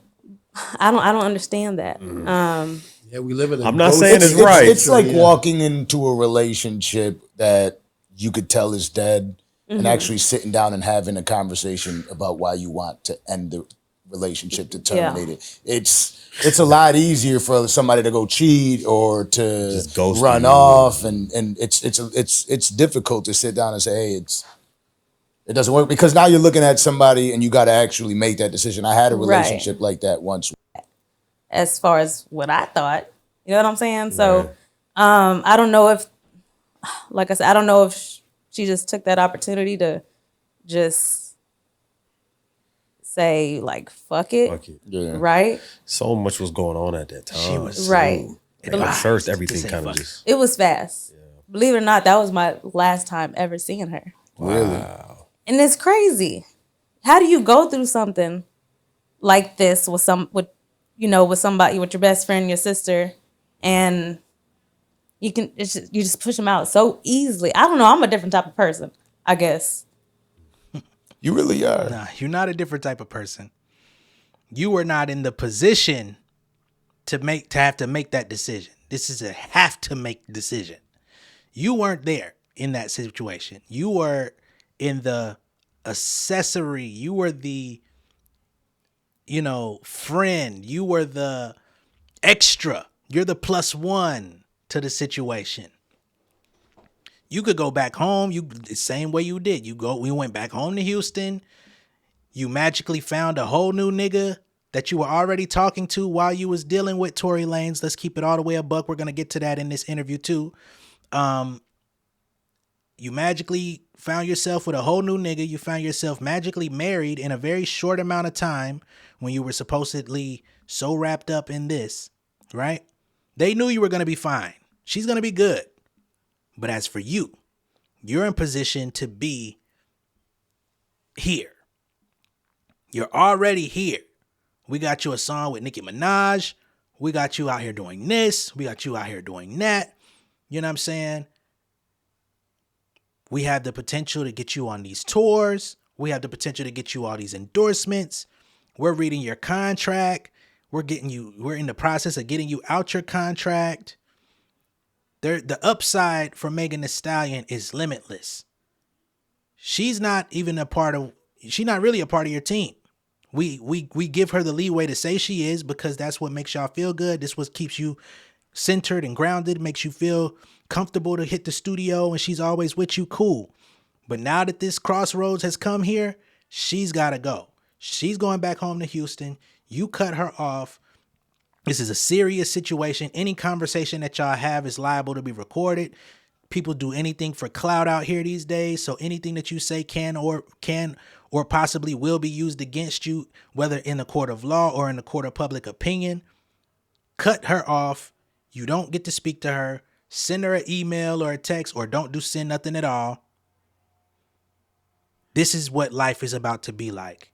I don't understand that. Yeah, we live in I'm not saying it's right. It's like walking into a relationship that you could tell is dead and actually sitting down and having a conversation about why you want to end the relationship, to terminate it. It's a lot easier for somebody to go cheat or to just ghost run you. off, and it's difficult to sit down and say, hey, it doesn't work, because now you're looking at somebody and you got to actually make that decision. I had a relationship like that once. As far as what I thought, you know what I'm saying? So, I don't know if, like I said, I don't know if she just took that opportunity to just say like, fuck it. Yeah. Right? So much was going on at that time. She was right. At first, everything kind of just... It was fast. Yeah. Believe it or not, that was my last time ever seeing her. Really? Wow. And it's crazy. How do you go through something like this with somebody, with your best friend, your sister, and you just push them out so easily? I don't know. I'm a different type of person, I guess. You really are. Nah, you're not a different type of person. You were not in the position to have to make that decision. This is a have to make decision. You weren't there in that situation. You were in the accessory. You were the, friend. You were the extra. You're the plus one to the situation. You could go back home. The same way you did. We went back home to Houston. You magically found a whole new nigga that you were already talking to while you was dealing with Tory Lanez. Let's keep it all the way a buck. We're going to get to that in this interview too. You magically found yourself with a whole new nigga. You found yourself magically married in a very short amount of time when you were supposedly so wrapped up in this, right? They knew you were going to be fine. She's going to be good. But as for you, you're in position to be here. You're already here. We got you a song with Nicki Minaj. We got you out here doing this. We got you out here doing that. You know what I'm saying? We have the potential to get you on these tours. We have the potential to get you all these endorsements. We're reading your contract. We're in the process of getting you out your contract. The upside for Megan Thee Stallion is limitless. She's not really a part of your team. We give her the leeway to say she is, because that's what makes y'all feel good. This what keeps you centered and grounded, makes you feel comfortable to hit the studio, and she's always with you. Cool. But now that this crossroads has come here, she's got to go. She's going back home to Houston. You cut her off. This is a serious situation. Any conversation that y'all have is liable to be recorded. People do anything for clout out here these days. So anything that you say can or possibly will be used against you, whether in the court of law or in the court of public opinion. Cut her off. You don't get to speak to her. Send her an email or a text, or don't send nothing at all. This is what life is about to be like.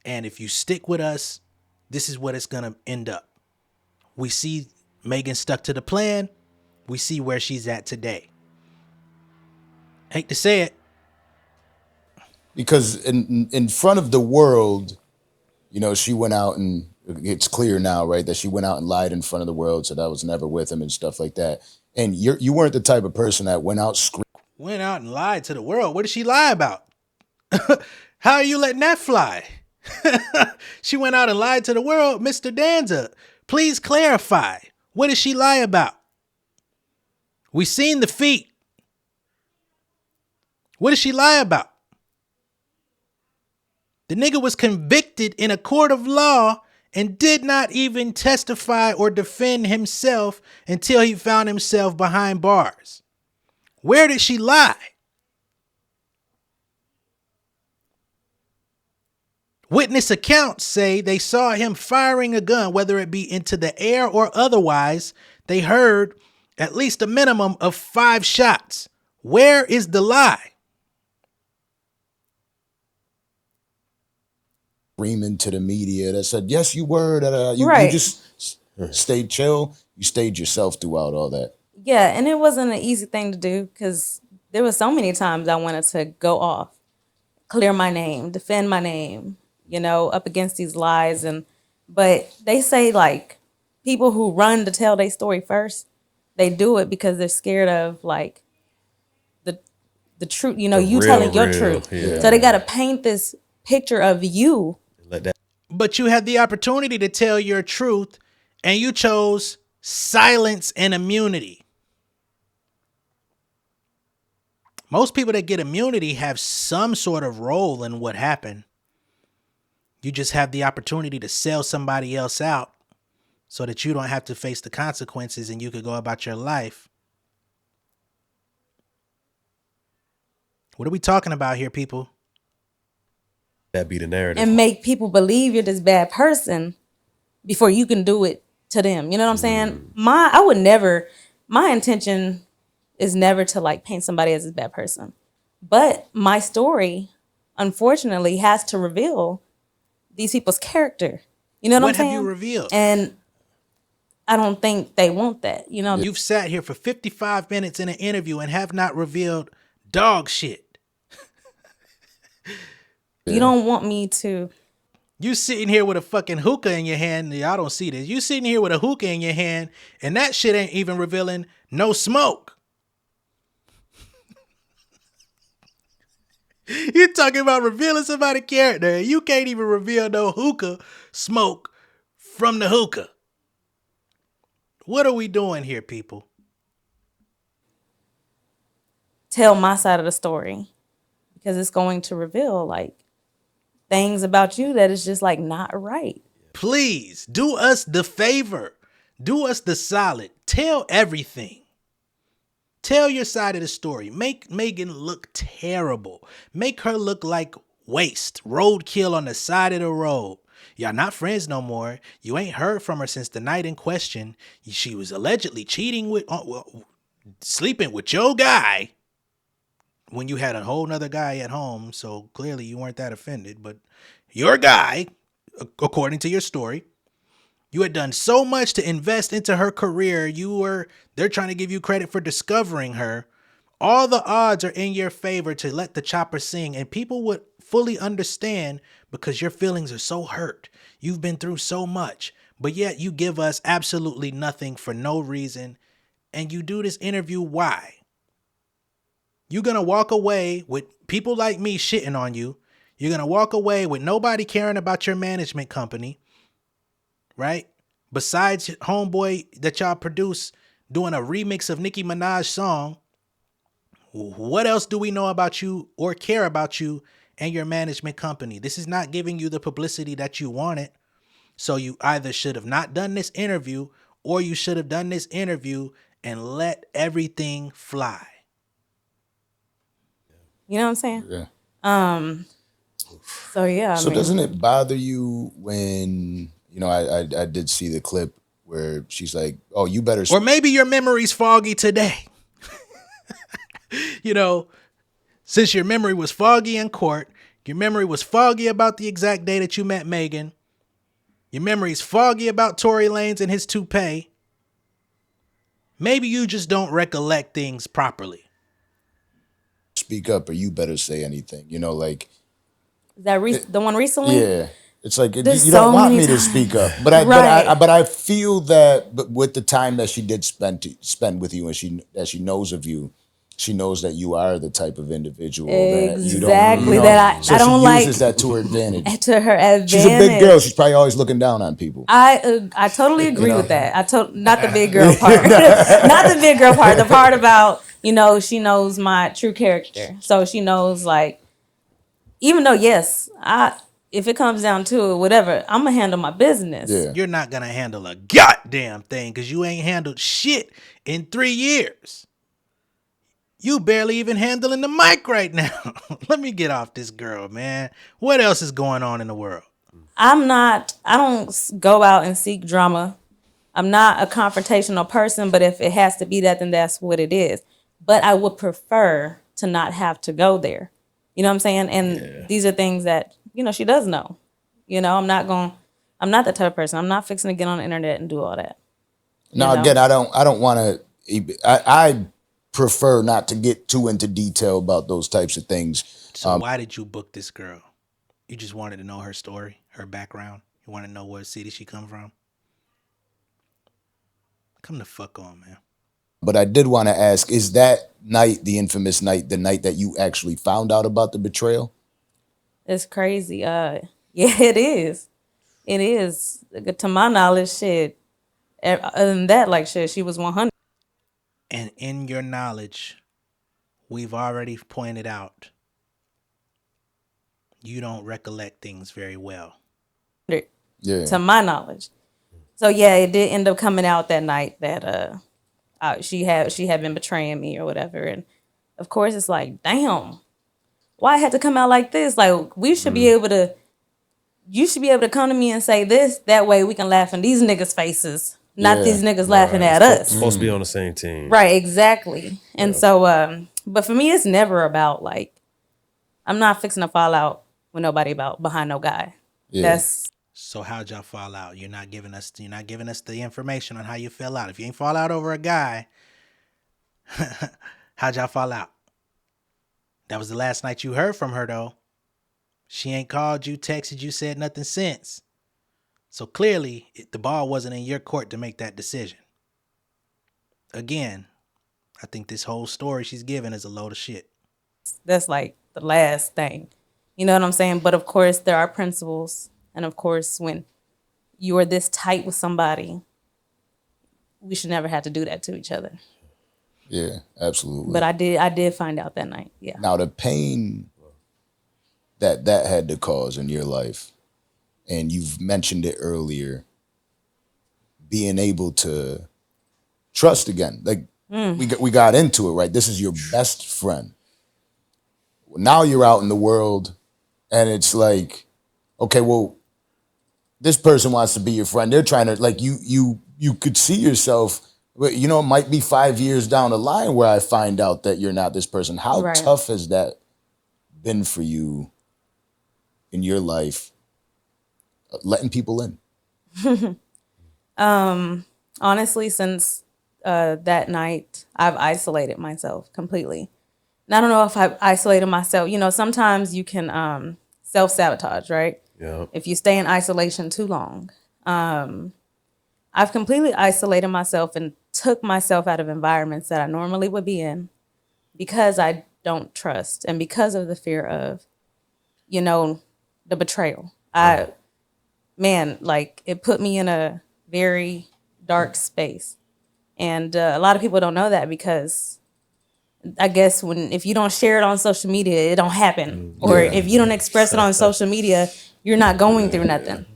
And if you stick with us, this is what it's going to end up. We see Megan stuck to the plan. We see where she's at today. Hate to say it. Because in front of the world, she went out, and it's clear now, right, that she went out and lied in front of the world, said I was never with him and stuff like that. And you weren't the type of person that went out and lied to the world. What did she lie about? How are you letting that fly? She went out and lied to the world. Mr. Danza, please clarify. What did she lie about? We seen the feet. What did she lie about? The nigga was convicted in a court of law and did not even testify or defend himself until he found himself behind bars. Where did she lie? Witness accounts say they saw him firing a gun, whether it be into the air or otherwise. They heard at least a minimum of 5 shots. Where is the lie? screaming to the media that said, yes, you were. You Right. just stayed chill. You stayed yourself throughout all that. Yeah, and it wasn't an easy thing to do because there were so many times I wanted to go off, clear my name, defend my name, up against these lies. But they say, like, people who run to tell their story first, they do it because they're scared of, like, the truth, you telling your truth. Yeah. So they got to paint this picture of you. But you had the opportunity to tell your truth, and you chose silence and immunity. Most people that get immunity have some sort of role in what happened. You just have the opportunity to sell somebody else out so that you don't have to face the consequences and you could go about your life. What are we talking about here, people? That be the narrative. And make people believe you're this bad person before you can do it to them. You know what I'm saying? My intention is never to, like, paint somebody as a bad person. But my story, unfortunately, has to reveal these people's character. You know what I'm saying? What have you revealed? And I don't think they want that. You've sat here for 55 minutes in an interview and have not revealed dog shit. You don't want me to. You sitting here with a fucking hookah in your hand. Y'all don't see this. You sitting here with a hookah in your hand, and that shit ain't even revealing no smoke. You're talking about revealing somebody's character, and you can't even reveal no hookah smoke from the hookah. What are we doing here, people? Tell my side of the story because it's going to reveal, like, things about you that is just, like, not right. Please do us the favor. Do us the solid. Tell everything. Tell your side of the story. Make Megan look terrible. Make her look like waste, roadkill on the side of the road. Y'all not friends no more. You ain't heard from her since the night in question. She was allegedly cheating with, sleeping with your guy when you had a whole nother guy at home. So clearly you weren't that offended, but your guy, according to your story, you had done so much to invest into her career. They're trying to give you credit for discovering her. All the odds are in your favor to let the chopper sing, and people would fully understand because your feelings are so hurt. You've been through so much, but yet you give us absolutely nothing for no reason. And you do this interview. Why? You're going to walk away with people like me shitting on you. You're going to walk away with nobody caring about your management company, right? Besides homeboy that y'all produce doing a remix of Nicki Minaj's song. What else do we know about you or care about you and your management company? This is not giving you the publicity that you wanted. So you either should have not done this interview or you should have done this interview and let everything fly. You know what I'm saying? Yeah. So yeah. So doesn't it bother you when, I did see the clip where she's like, oh, you better. Or maybe your memory's foggy today. Since your memory was foggy in court, your memory was foggy about the exact day that you met Megan. Your memory's foggy about Tory Lanez and his toupee. Maybe you just don't recollect things properly. Speak up or you better say anything, like. Is that the one recently? Yeah. It's like, you There's don't so want many me to times. speak up. But I feel that with the time that she did spend with you and she knows of you, she knows that you are the type of individual that you don't. Exactly. That I don't she like. uses that to her advantage. To her advantage. She's a big girl. She's probably always looking down on people. I totally agree with that. Not the big girl part. Not the big girl part. The part about, she knows my true character. So she knows, like, even though, yes, if it comes down to it, whatever, I'm going to handle my business. Yeah. You're not going to handle a goddamn thing because you ain't handled shit in 3 years. You barely even handling the mic right now. Let me get off this girl, man. What else is going on in the world? I don't go out and seek drama. I'm not a confrontational person, but if it has to be that, then that's what it is. But I would prefer to not have to go there. You know what I'm saying? And these are things that, she does know. I'm not the type of person. I'm not fixing to get on the internet and do all that. Now, again, I don't want to, I prefer not to get too into detail about those types of things. So why did you book this girl? You just wanted to know her story, her background. You want to know what city she come from? Come the fuck on, man. But I did want to ask, is that night, the infamous night, the night that you actually found out about the betrayal? It's crazy. Yeah, it is. It is. To my knowledge, shit. Other than that, like shit, she was 100. And in your knowledge, we've already pointed out you don't recollect things very well. Yeah. To my knowledge. So yeah, it did end up coming out that night that she had been betraying me or whatever. And of course it's like, damn, why it had to come out like this? Like you should be able to come to me and say this, that way we can laugh in these niggas' faces, not these niggas laughing at us. Supposed to be on the same team. Right, exactly. And so but for me it's never about like, I'm not fixing to fall out with nobody behind no guy. Yeah. So how'd y'all fall out? You're not giving us the information on how you fell out. If you ain't fall out over a guy, how'd y'all fall out? That was the last night you heard from her though. She ain't called you, texted you, said nothing since. So clearly the ball wasn't in your court to make that decision. Again, I think this whole story she's giving is a load of shit. That's like the last thing. You know what I'm saying? But of course there are principles. And of course, when you are this tight with somebody, we should never have to do that to each other. Yeah, absolutely. But I did find out that night. Yeah. Now the pain that had to cause in your life, and you've mentioned it earlier, being able to trust again. Like we got into it, right? This is your best friend. Now you're out in the world, and it's like, okay, well, this person wants to be your friend. They're trying to, like, you could see yourself, it might be 5 years down the line where I find out that you're not this person. How tough has that been for you in your life, letting people in? Honestly, since that night, I've isolated myself completely. And I don't know if I've isolated myself. Sometimes you can self-sabotage, right? Yeah. If you stay in isolation too long. I've completely isolated myself and took myself out of environments that I normally would be in because I don't trust and because of the fear of, the betrayal. It put me in a very dark space. And a lot of people don't know that because I guess if you don't share it on social media, it don't happen. Or if you don't express it on social media, you're not going through nothing.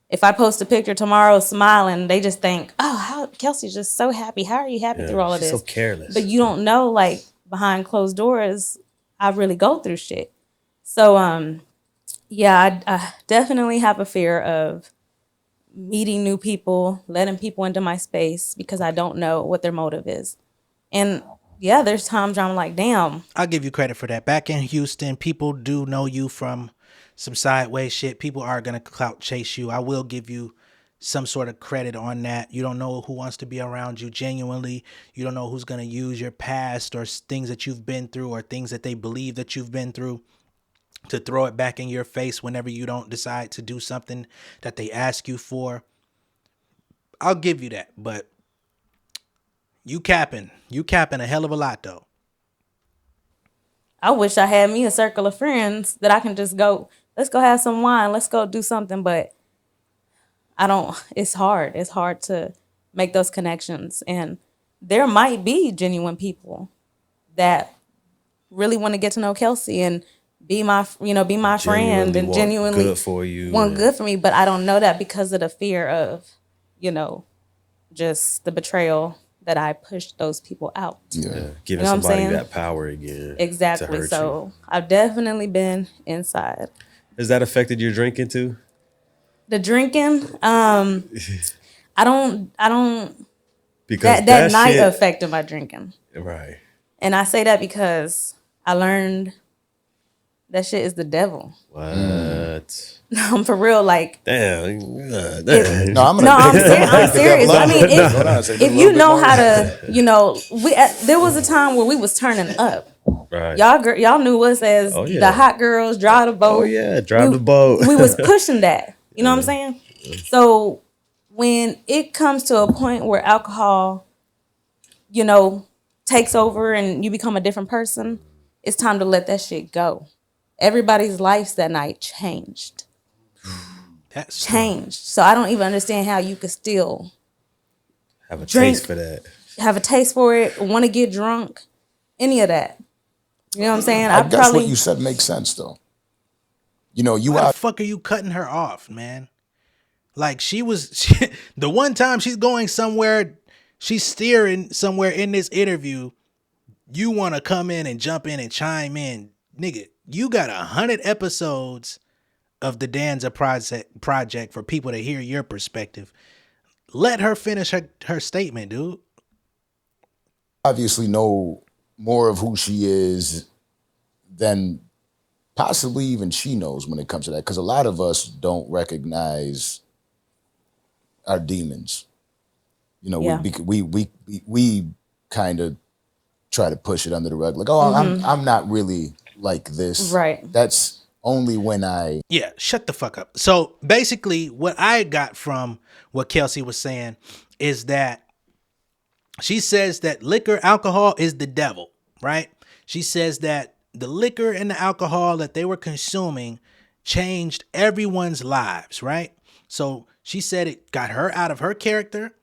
If I post a picture tomorrow smiling, they just think, oh, how Kelsey's just so happy. How are you happy through all of this? So careless. But you don't know, like, behind closed doors, I really go through shit. So, I definitely have a fear of meeting new people, letting people into my space because I don't know what their motive is. And yeah, there's times where I'm like, damn. I'll give you credit for that. Back in Houston, people do know you from some sideways shit. People are going to clout chase you. I will give you some sort of credit on that. You don't know who wants to be around you genuinely. You don't know who's going to use your past or things that you've been through or things that they believe that you've been through to throw it back in your face whenever you don't decide to do something that they ask you for. I'll give you that, but you capping a hell of a lot though. I wish I had me a circle of friends that I can just go, let's go have some wine, let's go do something, but it's hard. It's hard to make those connections. And there might be genuine people that really want to get to know Kelsey and be my friend and genuinely good for you, want good for me. But I don't know that because of the fear of, just the betrayal that I pushed those people out. Yeah. Giving somebody that power again. Exactly. So I've definitely been inside. Has that affected your drinking too? The drinking, I don't. Because that night affected my drinking. Right. And I say that because I learned That shit is the devil. What? No, I'm for real. Like, Damn. No, I'm serious. I mean, if you know how to, there was a time where we was turning up. Right. Y'all knew us as the hot girls, drive the boat. Oh yeah, drive the boat. We was pushing that. You know what I'm saying? So when it comes to a point where alcohol, takes over and you become a different person, it's time to let that shit go. Everybody's lives that night changed. That's changed. So I don't even understand how you could still have a taste for that. Have a taste for it, want to get drunk, any of that. You know what I'm saying? I guess what you said makes sense though. Why the fuck are you cutting her off, man? Like she the one time she's going somewhere, she's steering somewhere in this interview. You want to come in and jump in and chime in, nigga. You got 100 episodes of the Danza project for people to hear your perspective. Let her finish her statement, dude. Obviously know more of who she is than possibly even she knows when it comes to that, because a lot of us don't recognize our demons. We kind of try to push it under the rug, like, I'm not really like this. Right. That's only when Yeah, shut the fuck up. So basically what I got from what Kelsey was saying is that she says that liquor, alcohol is the devil, right? She says that the liquor and the alcohol that they were consuming changed everyone's lives, right? So she said it got her out of her character.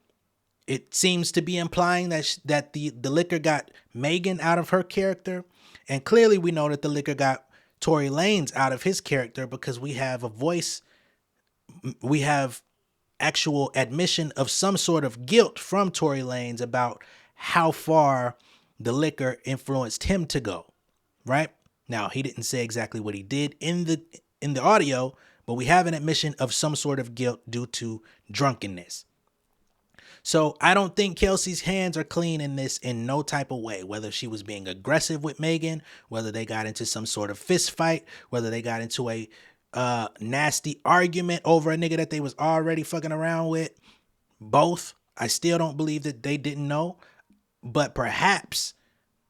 It seems to be implying that the liquor got Megan out of her character. And clearly we know that the liquor got Tory Lanez out of his character, because we have a voice, we have actual admission of some sort of guilt from Tory Lanez about how far the liquor influenced him to go, right? Now, he didn't say exactly what he did in the audio, but we have an admission of some sort of guilt due to drunkenness. So I don't think Kelsey's hands are clean in this in no type of way, whether she was being aggressive with Megan, whether they got into some sort of fist fight, whether they got into a nasty argument over a nigga that they was already fucking around with. Both. I still don't believe that they didn't know, but perhaps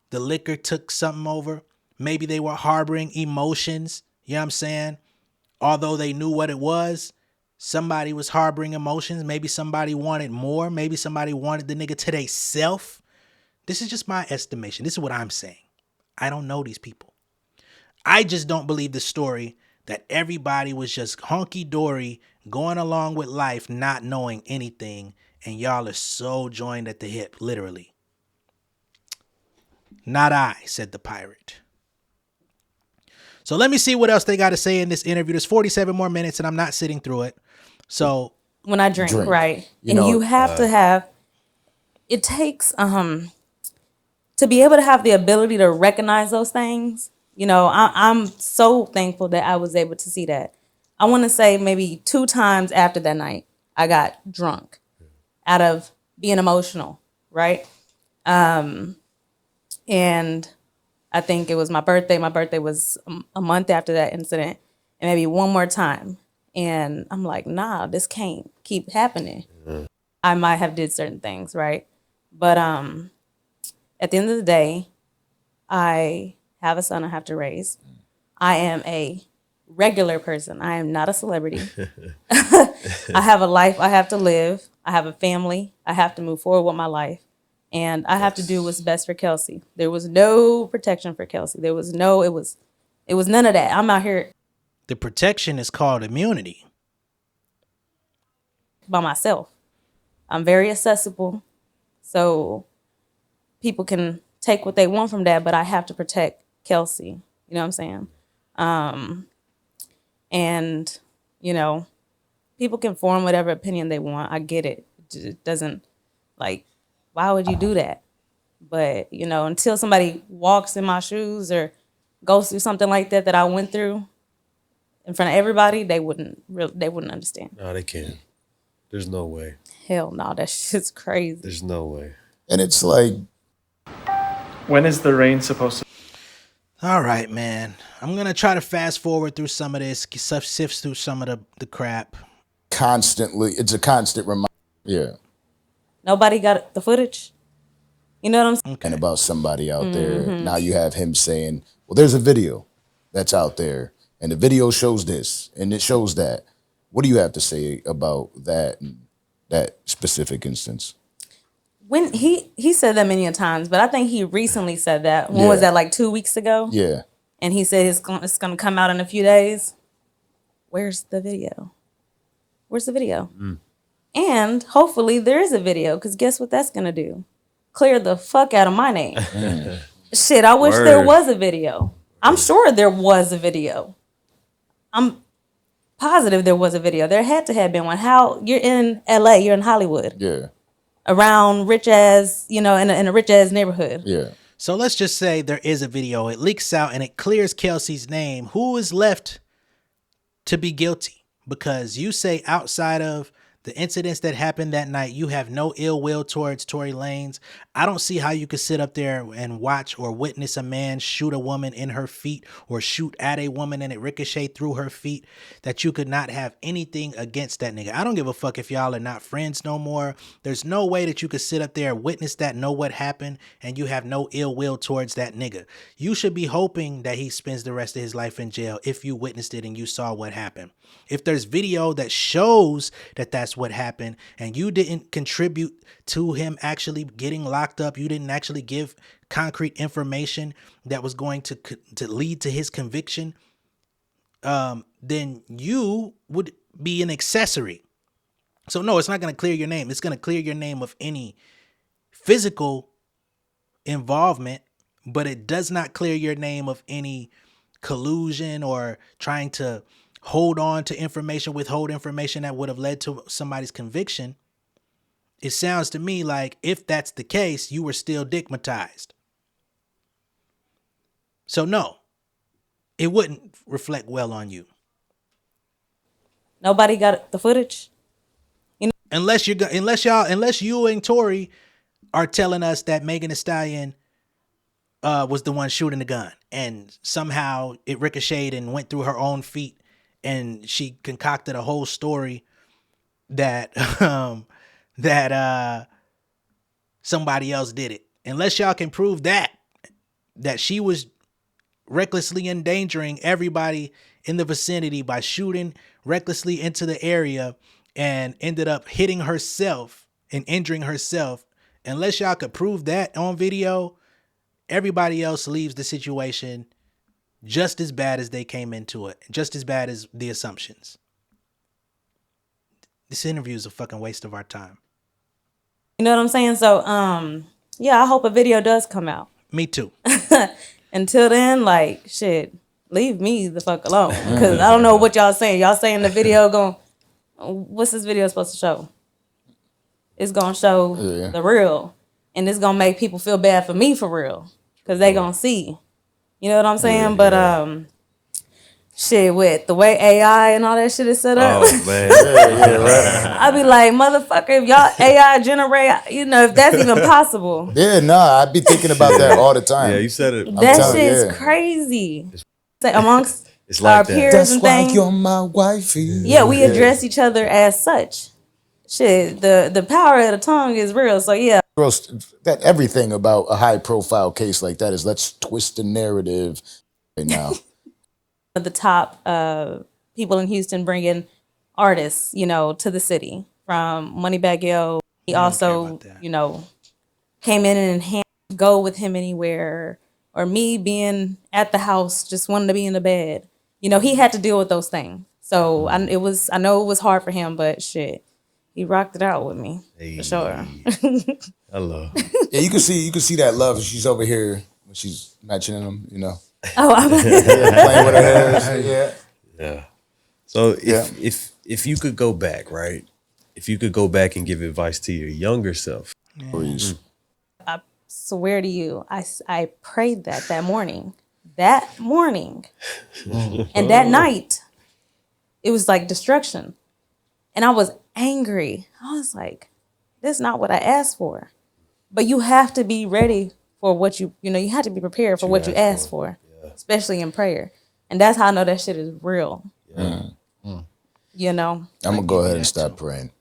the liquor took something over. Maybe they were harboring emotions. You know what I'm saying? Although they knew what it was, somebody was harboring emotions. Maybe somebody wanted more. Maybe somebody wanted the nigga to they self. This is just my estimation. This is what I'm saying. I don't know these people. I just don't believe the story that everybody was just honky-dory going along with life, not knowing anything, and y'all are so joined at the hip, literally. Not I, said the pirate. So let me see what else they got to say in this interview. There's 47 more minutes, and I'm not sitting through it. So when I drink. Right. You have to have, it takes to be able to have the ability to recognize those things. I'm so thankful that I was able to see that. I want to say maybe 2 times after that night, I got drunk out of being emotional, right? And I think it was my birthday. My birthday was a month after that incident, and maybe one more time. And I'm like, nah, this can't keep happening. I might have did certain things, right? But at the end of the day, I have a son I have to raise. I am a regular person. I am not a celebrity. I have a life I have to live. I have a family. I have to move forward with my life. And I have to do what's best for Kelsey. There was no protection for Kelsey. It was none of that. I'm out here. The protection is called immunity. By myself. I'm very accessible. So people can take what they want from that, but I have to protect Kelsey. You know what I'm saying? And, people can form whatever opinion they want. I get it. It doesn't, why would you do that? But, until somebody walks in my shoes or goes through something like that I went through in front of everybody, they wouldn't understand. No, they can't. There's no way. Hell no, that shit's crazy. There's no way. And it's like, when is the rain supposed to? All right, man. I'm gonna try to fast forward through some of this, sift through some of the crap. Constantly, it's a constant reminder. Yeah. Nobody got the footage. You know what I'm saying? Okay. And about somebody out there. Now you have him saying, well, there's a video that's out there, and the video shows this, and it shows that. What do you have to say about that specific instance? When he said that many times, but I think he recently said that. When was that, like 2 weeks ago? Yeah. And he said it's going to come out in a few days. Where's the video? Where's the video? And hopefully there is a video, because guess what that's going to do? Clear the fuck out of my name. Shit, I wish there was a video. I'm sure there was a video. I'm positive there was a video. There had to have been one. How? You're in LA, you're in Hollywood. Yeah. Around rich ass, in a rich ass neighborhood. Yeah. So let's just say there is a video. It leaks out and it clears Kelsey's name. Who is left to be guilty? Because you say outside of the incidents that happened that night, you have no ill will towards Tory Lanez. I don't see how you could sit up there and watch or witness a man shoot a woman in her feet or shoot at a woman and it ricochet through her feet, that you could not have anything against that nigga. I don't give a fuck if y'all are not friends no more. There's no way that you could sit up there, witness that, know what happened, and you have no ill will towards that nigga. You should be hoping that he spends the rest of his life in jail if you witnessed it and you saw what happened. If there's video that shows that that's what happened and you didn't contribute to him actually getting locked up, you didn't actually give concrete information that was going to lead to his conviction, then you would be an accessory. So no, it's not going to clear your name. It's going to clear your name of any physical involvement, but it does not clear your name of any collusion or trying to hold on to information, withhold information that would have led to somebody's conviction. It sounds to me like if that's the case, you were still digmatized. So no, it wouldn't reflect well on you. Nobody got the footage. Unless you and Tory are telling us that Megan Thee Stallion was the one shooting the gun and somehow it ricocheted and went through her own feet and she concocted a whole story that somebody else did it. Unless y'all can prove that she was recklessly endangering everybody in the vicinity by shooting recklessly into the area and ended up hitting herself and injuring herself. Unless y'all could prove that on video, everybody else leaves the situation just as bad as they came into it, just as bad as the assumptions. This interview is a fucking waste of our time. You know what I'm saying? So, yeah, I hope a video does come out. Me too. Until then, like, shit, leave me the fuck alone. Because I don't know what y'all saying. Y'all saying the video what's this video supposed to show? It's going to show the real. And it's going to make people feel bad for me for real. Because they going to see. You know what I'm saying? But, shit, with the way AI and all that shit is set up. Oh, man. Right. I be like, motherfucker, if y'all AI generate, if that's even possible. Yeah, I'd be thinking about that all the time. Yeah, you said it. That shit's crazy. Amongst it's like our that. peers That's and why things. you're my wifey. Yeah, we address each other as such. Shit, the power of the tongue is real. So yeah. That everything about a high profile case like that is let's twist the narrative right now. The top people in Houston bringing artists, to the city. From Moneybagg Yo. He also, came in and go with him anywhere. Or me being at the house, just wanting to be in the bed. He had to deal with those things. So I know it was hard for him, but shit, he rocked it out with me for sure. Hello. Yeah, you can see that love. She's over here when she's mentioning him, Oh, I'm playing with her hair. Yeah. So if you could go back, right? If you could go back and give advice to your younger self. I swear to you, I prayed that morning. That morning. And that night, it was like destruction. And I was angry. I was like, that's not what I asked for. But you have to be ready for what you have to be prepared for what you asked for. especially in prayer. And that's how I know that shit is real. You know? I'm gonna go ahead and stop praying.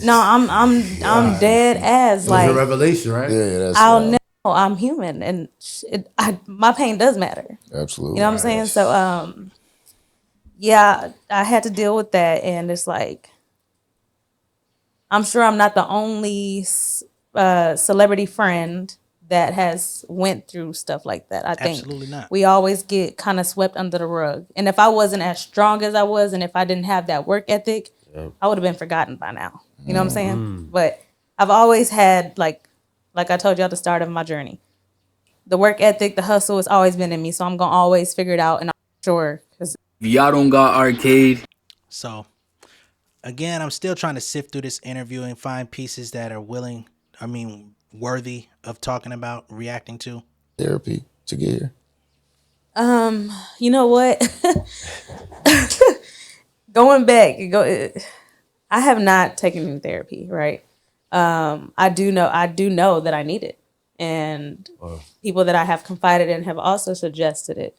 No, I'm dead ass. It was Like, a revelation, right? Yeah, that's I'll know I'm human, and my pain does matter. absolutely. You know what I'm saying? So, yeah, I had to deal with that, and it's like, I'm sure I'm not the only celebrity friend that has went through stuff like that. I think Absolutely not. we always get kind of swept under the rug. And if I wasn't as strong as I was, and if I didn't have that work ethic, I would have been forgotten by now. You know what I'm saying? But I've always had, like I told you at the start of my journey, the work ethic, the hustle has always been in me. So I'm going to always figure it out. And I'm sure. Cause y'all don't got arcade. So, again, I'm still trying to sift through this interview and find pieces that are worthy of talking about, reacting to. Therapy to get here. you know what? Going back, I have not taken any therapy, right? I do know that I need it. And people that I have confided in have also suggested it.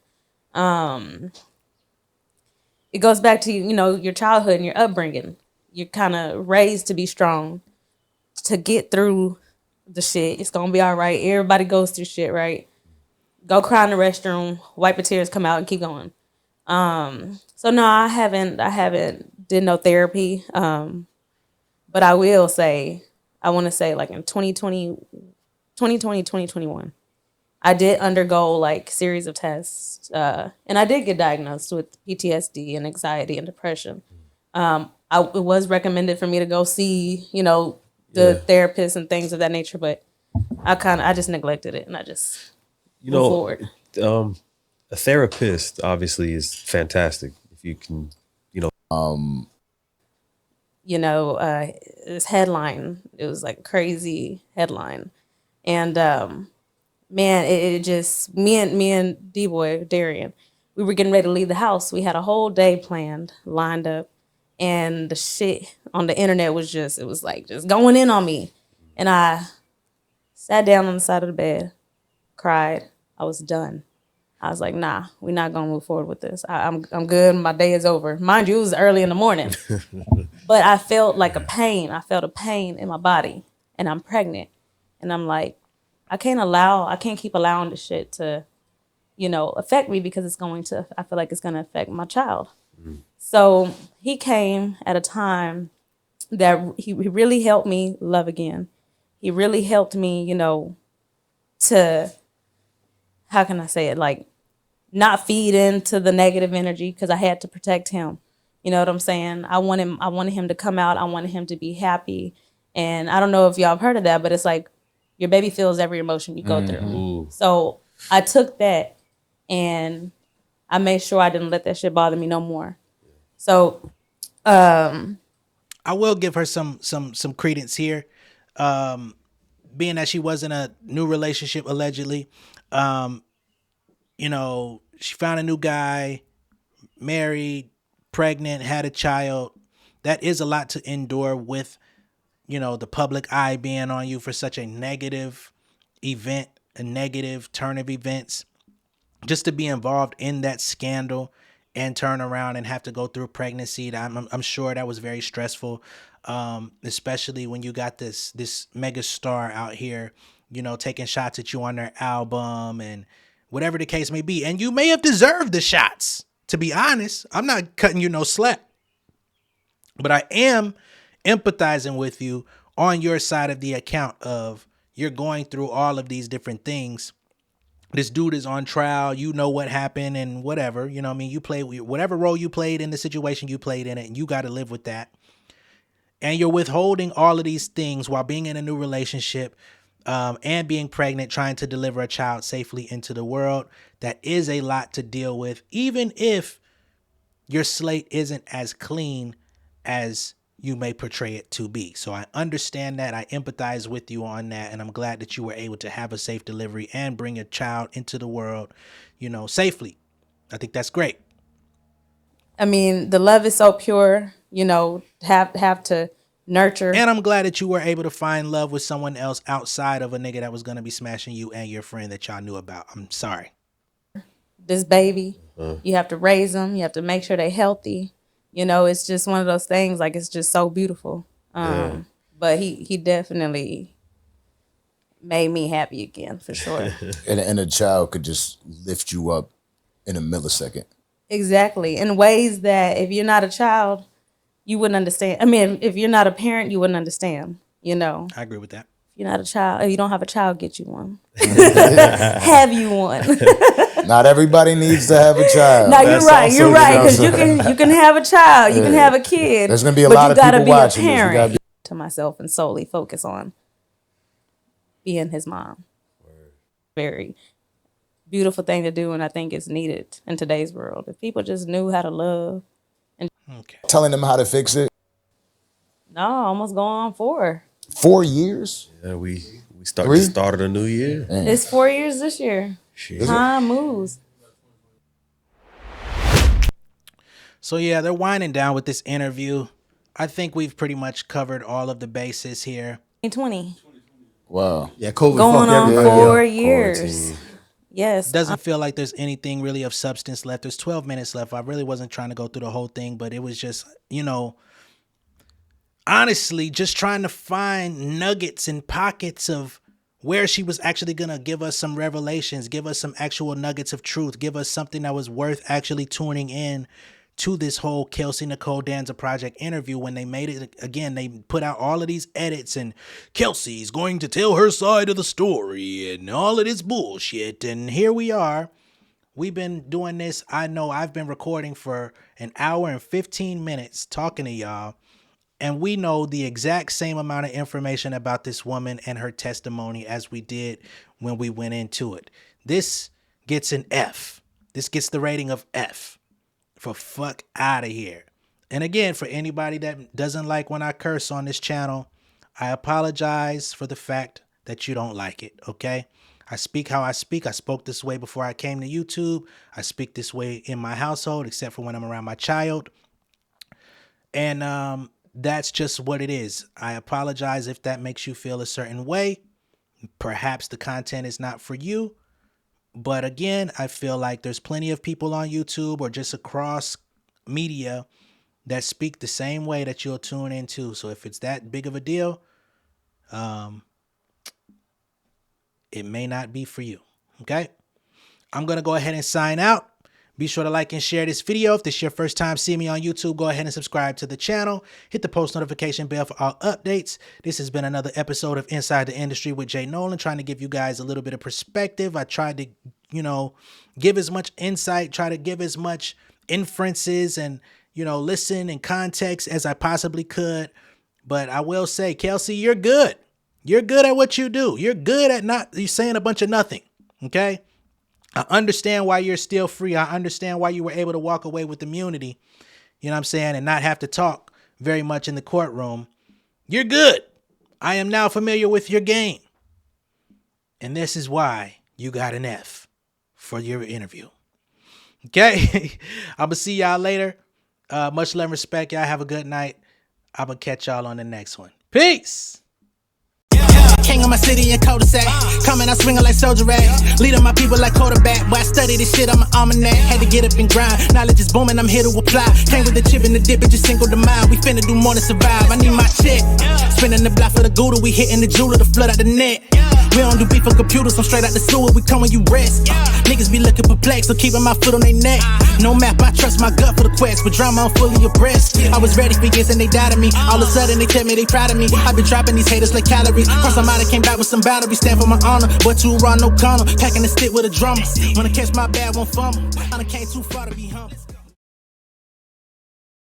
It goes back to, your childhood and your upbringing. You're kind of raised to be strong, to get through the shit. It's going to be all right. Everybody goes through shit, right? Go cry in the restroom, wipe your tears, come out and keep going. So no, I haven't did no therapy. But I want to say like in 2020, 2021, I did undergo like series of tests. And I did get diagnosed with PTSD and anxiety and depression. It was recommended for me to go see, the therapists and things of that nature, but I just neglected it and I just moved forward. A therapist obviously is fantastic if you can, this headline, it was like a crazy headline. And man, it just, me and D-Boy, Darian, we were getting ready to leave the house. We had a whole day planned, lined up, and the shit on the internet was just going in on me. And I sat down on the side of the bed, cried. I was done. I was like, nah, we're not gonna move forward with this. I'm good. My day is over. Mind you, it was early in the morning. But I felt like a pain. I felt a pain in my body, and I'm pregnant. And I'm like, I can't keep allowing this shit to, affect me, because I feel like it's gonna affect my child. So he came at a time that he really helped me love again. He really helped me, to, how can I say it, like, not feed into the negative energy, because I had to protect him. You know what I'm saying? I wanted him to come out. I wanted him to be happy. And I don't know if y'all have heard of that, but it's like your baby feels every emotion you go through. So I took that and I made sure I didn't let that shit bother me no more. So I will give her some credence here. Being that she was in a new relationship allegedly, she found a new guy, married, pregnant, had a child. That is a lot to endure with, the public eye being on you for such a negative event, a negative turn of events. Just to be involved in that scandal and turn around and have to go through pregnancy, I'm sure that was very stressful, especially when you got this mega star out here, taking shots at you on their album and whatever the case may be. And you may have deserved the shots, to be honest. I'm not cutting you no slack. But I am empathizing with you on your side of the account of you're going through all of these different things. This dude is on trial. You know what happened and whatever. You play whatever role you played in the situation you played in it, and you got to live with that. And you're withholding all of these things while being in a new relationship and being pregnant, trying to deliver a child safely into the world. That is a lot to deal with, even if your slate isn't as clean as you may portray it to be. So I understand that. I empathize with you on that. And I'm glad that you were able to have a safe delivery and bring a child into the world, safely. I think that's great. I mean, the love is so pure, have to nurture. And I'm glad that you were able to find love with someone else outside of a nigga that was going to be smashing you and your friend that y'all knew about. I'm sorry. this baby. You have to raise them. You have to make sure they're healthy. You know, it's just one of those things. Like, it's just so beautiful. But he definitely made me happy again, for sure. And a child could just lift you up in a millisecond. Exactly. In ways that if you're not a child, you wouldn't understand. I mean, if you're not a parent, you wouldn't understand, you know. I agree with that. If you're not a child, if you don't have a child, get you one. Have you one. Not everybody needs to have a child. No, you're right. You're right. Because you can have a child, you can have a kid. There's gonna be a lot of people watching this. You gotta be to myself and solely focus on being his mom. Very beautiful thing to do, and I think it's needed in today's world. If people just knew how to love and telling them how to fix it. No, almost going on 4. 4 years? Yeah, we started a new year. Man. It's 4 years this year. Shit. Time moves. So yeah, they're winding down with this interview. I think we've pretty much covered all of the bases here. 2020. Wow. Yeah, COVID Going fucked on everybody 4 up. years. Quarantine. Yes. Doesn't feel like there's anything really of substance left. There's 12 minutes left. I really wasn't trying to go through the whole thing, but it was just, you know, honestly, just trying to find nuggets and pockets of where she was actually going to give us some revelations, give us some actual nuggets of truth, give us something that was worth actually tuning in to this whole Kelsey Nicole Danza Project interview. When they made it, again, they put out all of these edits and Kelsey's going to tell her side of the story and all of this bullshit. And here we are. We've been doing this. I know I've been recording for an hour and 15 minutes talking to y'all. And we know the exact same amount of information about this woman and her testimony as we did when we went into it. This gets an F. This gets the rating of F. For fuck out of here. And again, for anybody that doesn't like when I curse on this channel, I apologize for the fact that you don't like it, okay? I speak how I speak. I spoke this way before I came to YouTube. I speak this way in my household, except for when I'm around my child. And that's just what it is. I apologize if that makes you feel a certain way. Perhaps the content is not for you. But again, I feel like there's plenty of people on YouTube or just across media that speak the same way that you'll tune into. So if it's that big of a deal, it may not be for you. Okay? I'm going to go ahead and sign out. Be sure to like and share this video. If this is your first time seeing me on YouTube, go ahead and subscribe to the channel. Hit the post notification bell for all updates. This has been another episode of Inside the Industry with J Nolan, trying to give you guys a little bit of perspective. I tried to, you know, give as much insight, try to give as much inferences and, you know, listen and context as I possibly could. But I will say, Kelsey, you're good. You're good at what you do. You're good at you're saying a bunch of nothing. Okay? I understand why you're still free. I understand why you were able to walk away with immunity, you know what I'm saying, and not have to talk very much in the courtroom. You're good. I am now familiar with your game. And this is why you got an F for your interview. Okay? I'm going to see y'all later. Much love and respect. Y'all have a good night. I'm going to catch y'all on the next one. Peace. King of my city and cul-de-sac. Coming out swinging like soldier rag. Leading my people like quarterback. But I study this shit, I'm an almanac. Had to get up and grind. Knowledge is booming, I'm here to apply. Came with the chip and the dip, it just single the mind. We finna do more than survive. I need my check. Spinning the block for the gouda. We hitting the jeweler to flood out the net. We don't do beef for computers, I'm straight out the sewer. We come when you rest. Niggas be looking perplexed, so keeping my foot on their neck. No map, I trust my gut for the quest. But drama, I'm fully abreast. I was ready for years and they doubted me. All of a sudden they tell me they proud of me. I been dropping these haters like calories. Cross some out, came back with some boundaries. Stand for my honor, but too raw, no corner. Packing the stick with a drummer. When I catch my bad, won't fumble. I done came too far to be humble.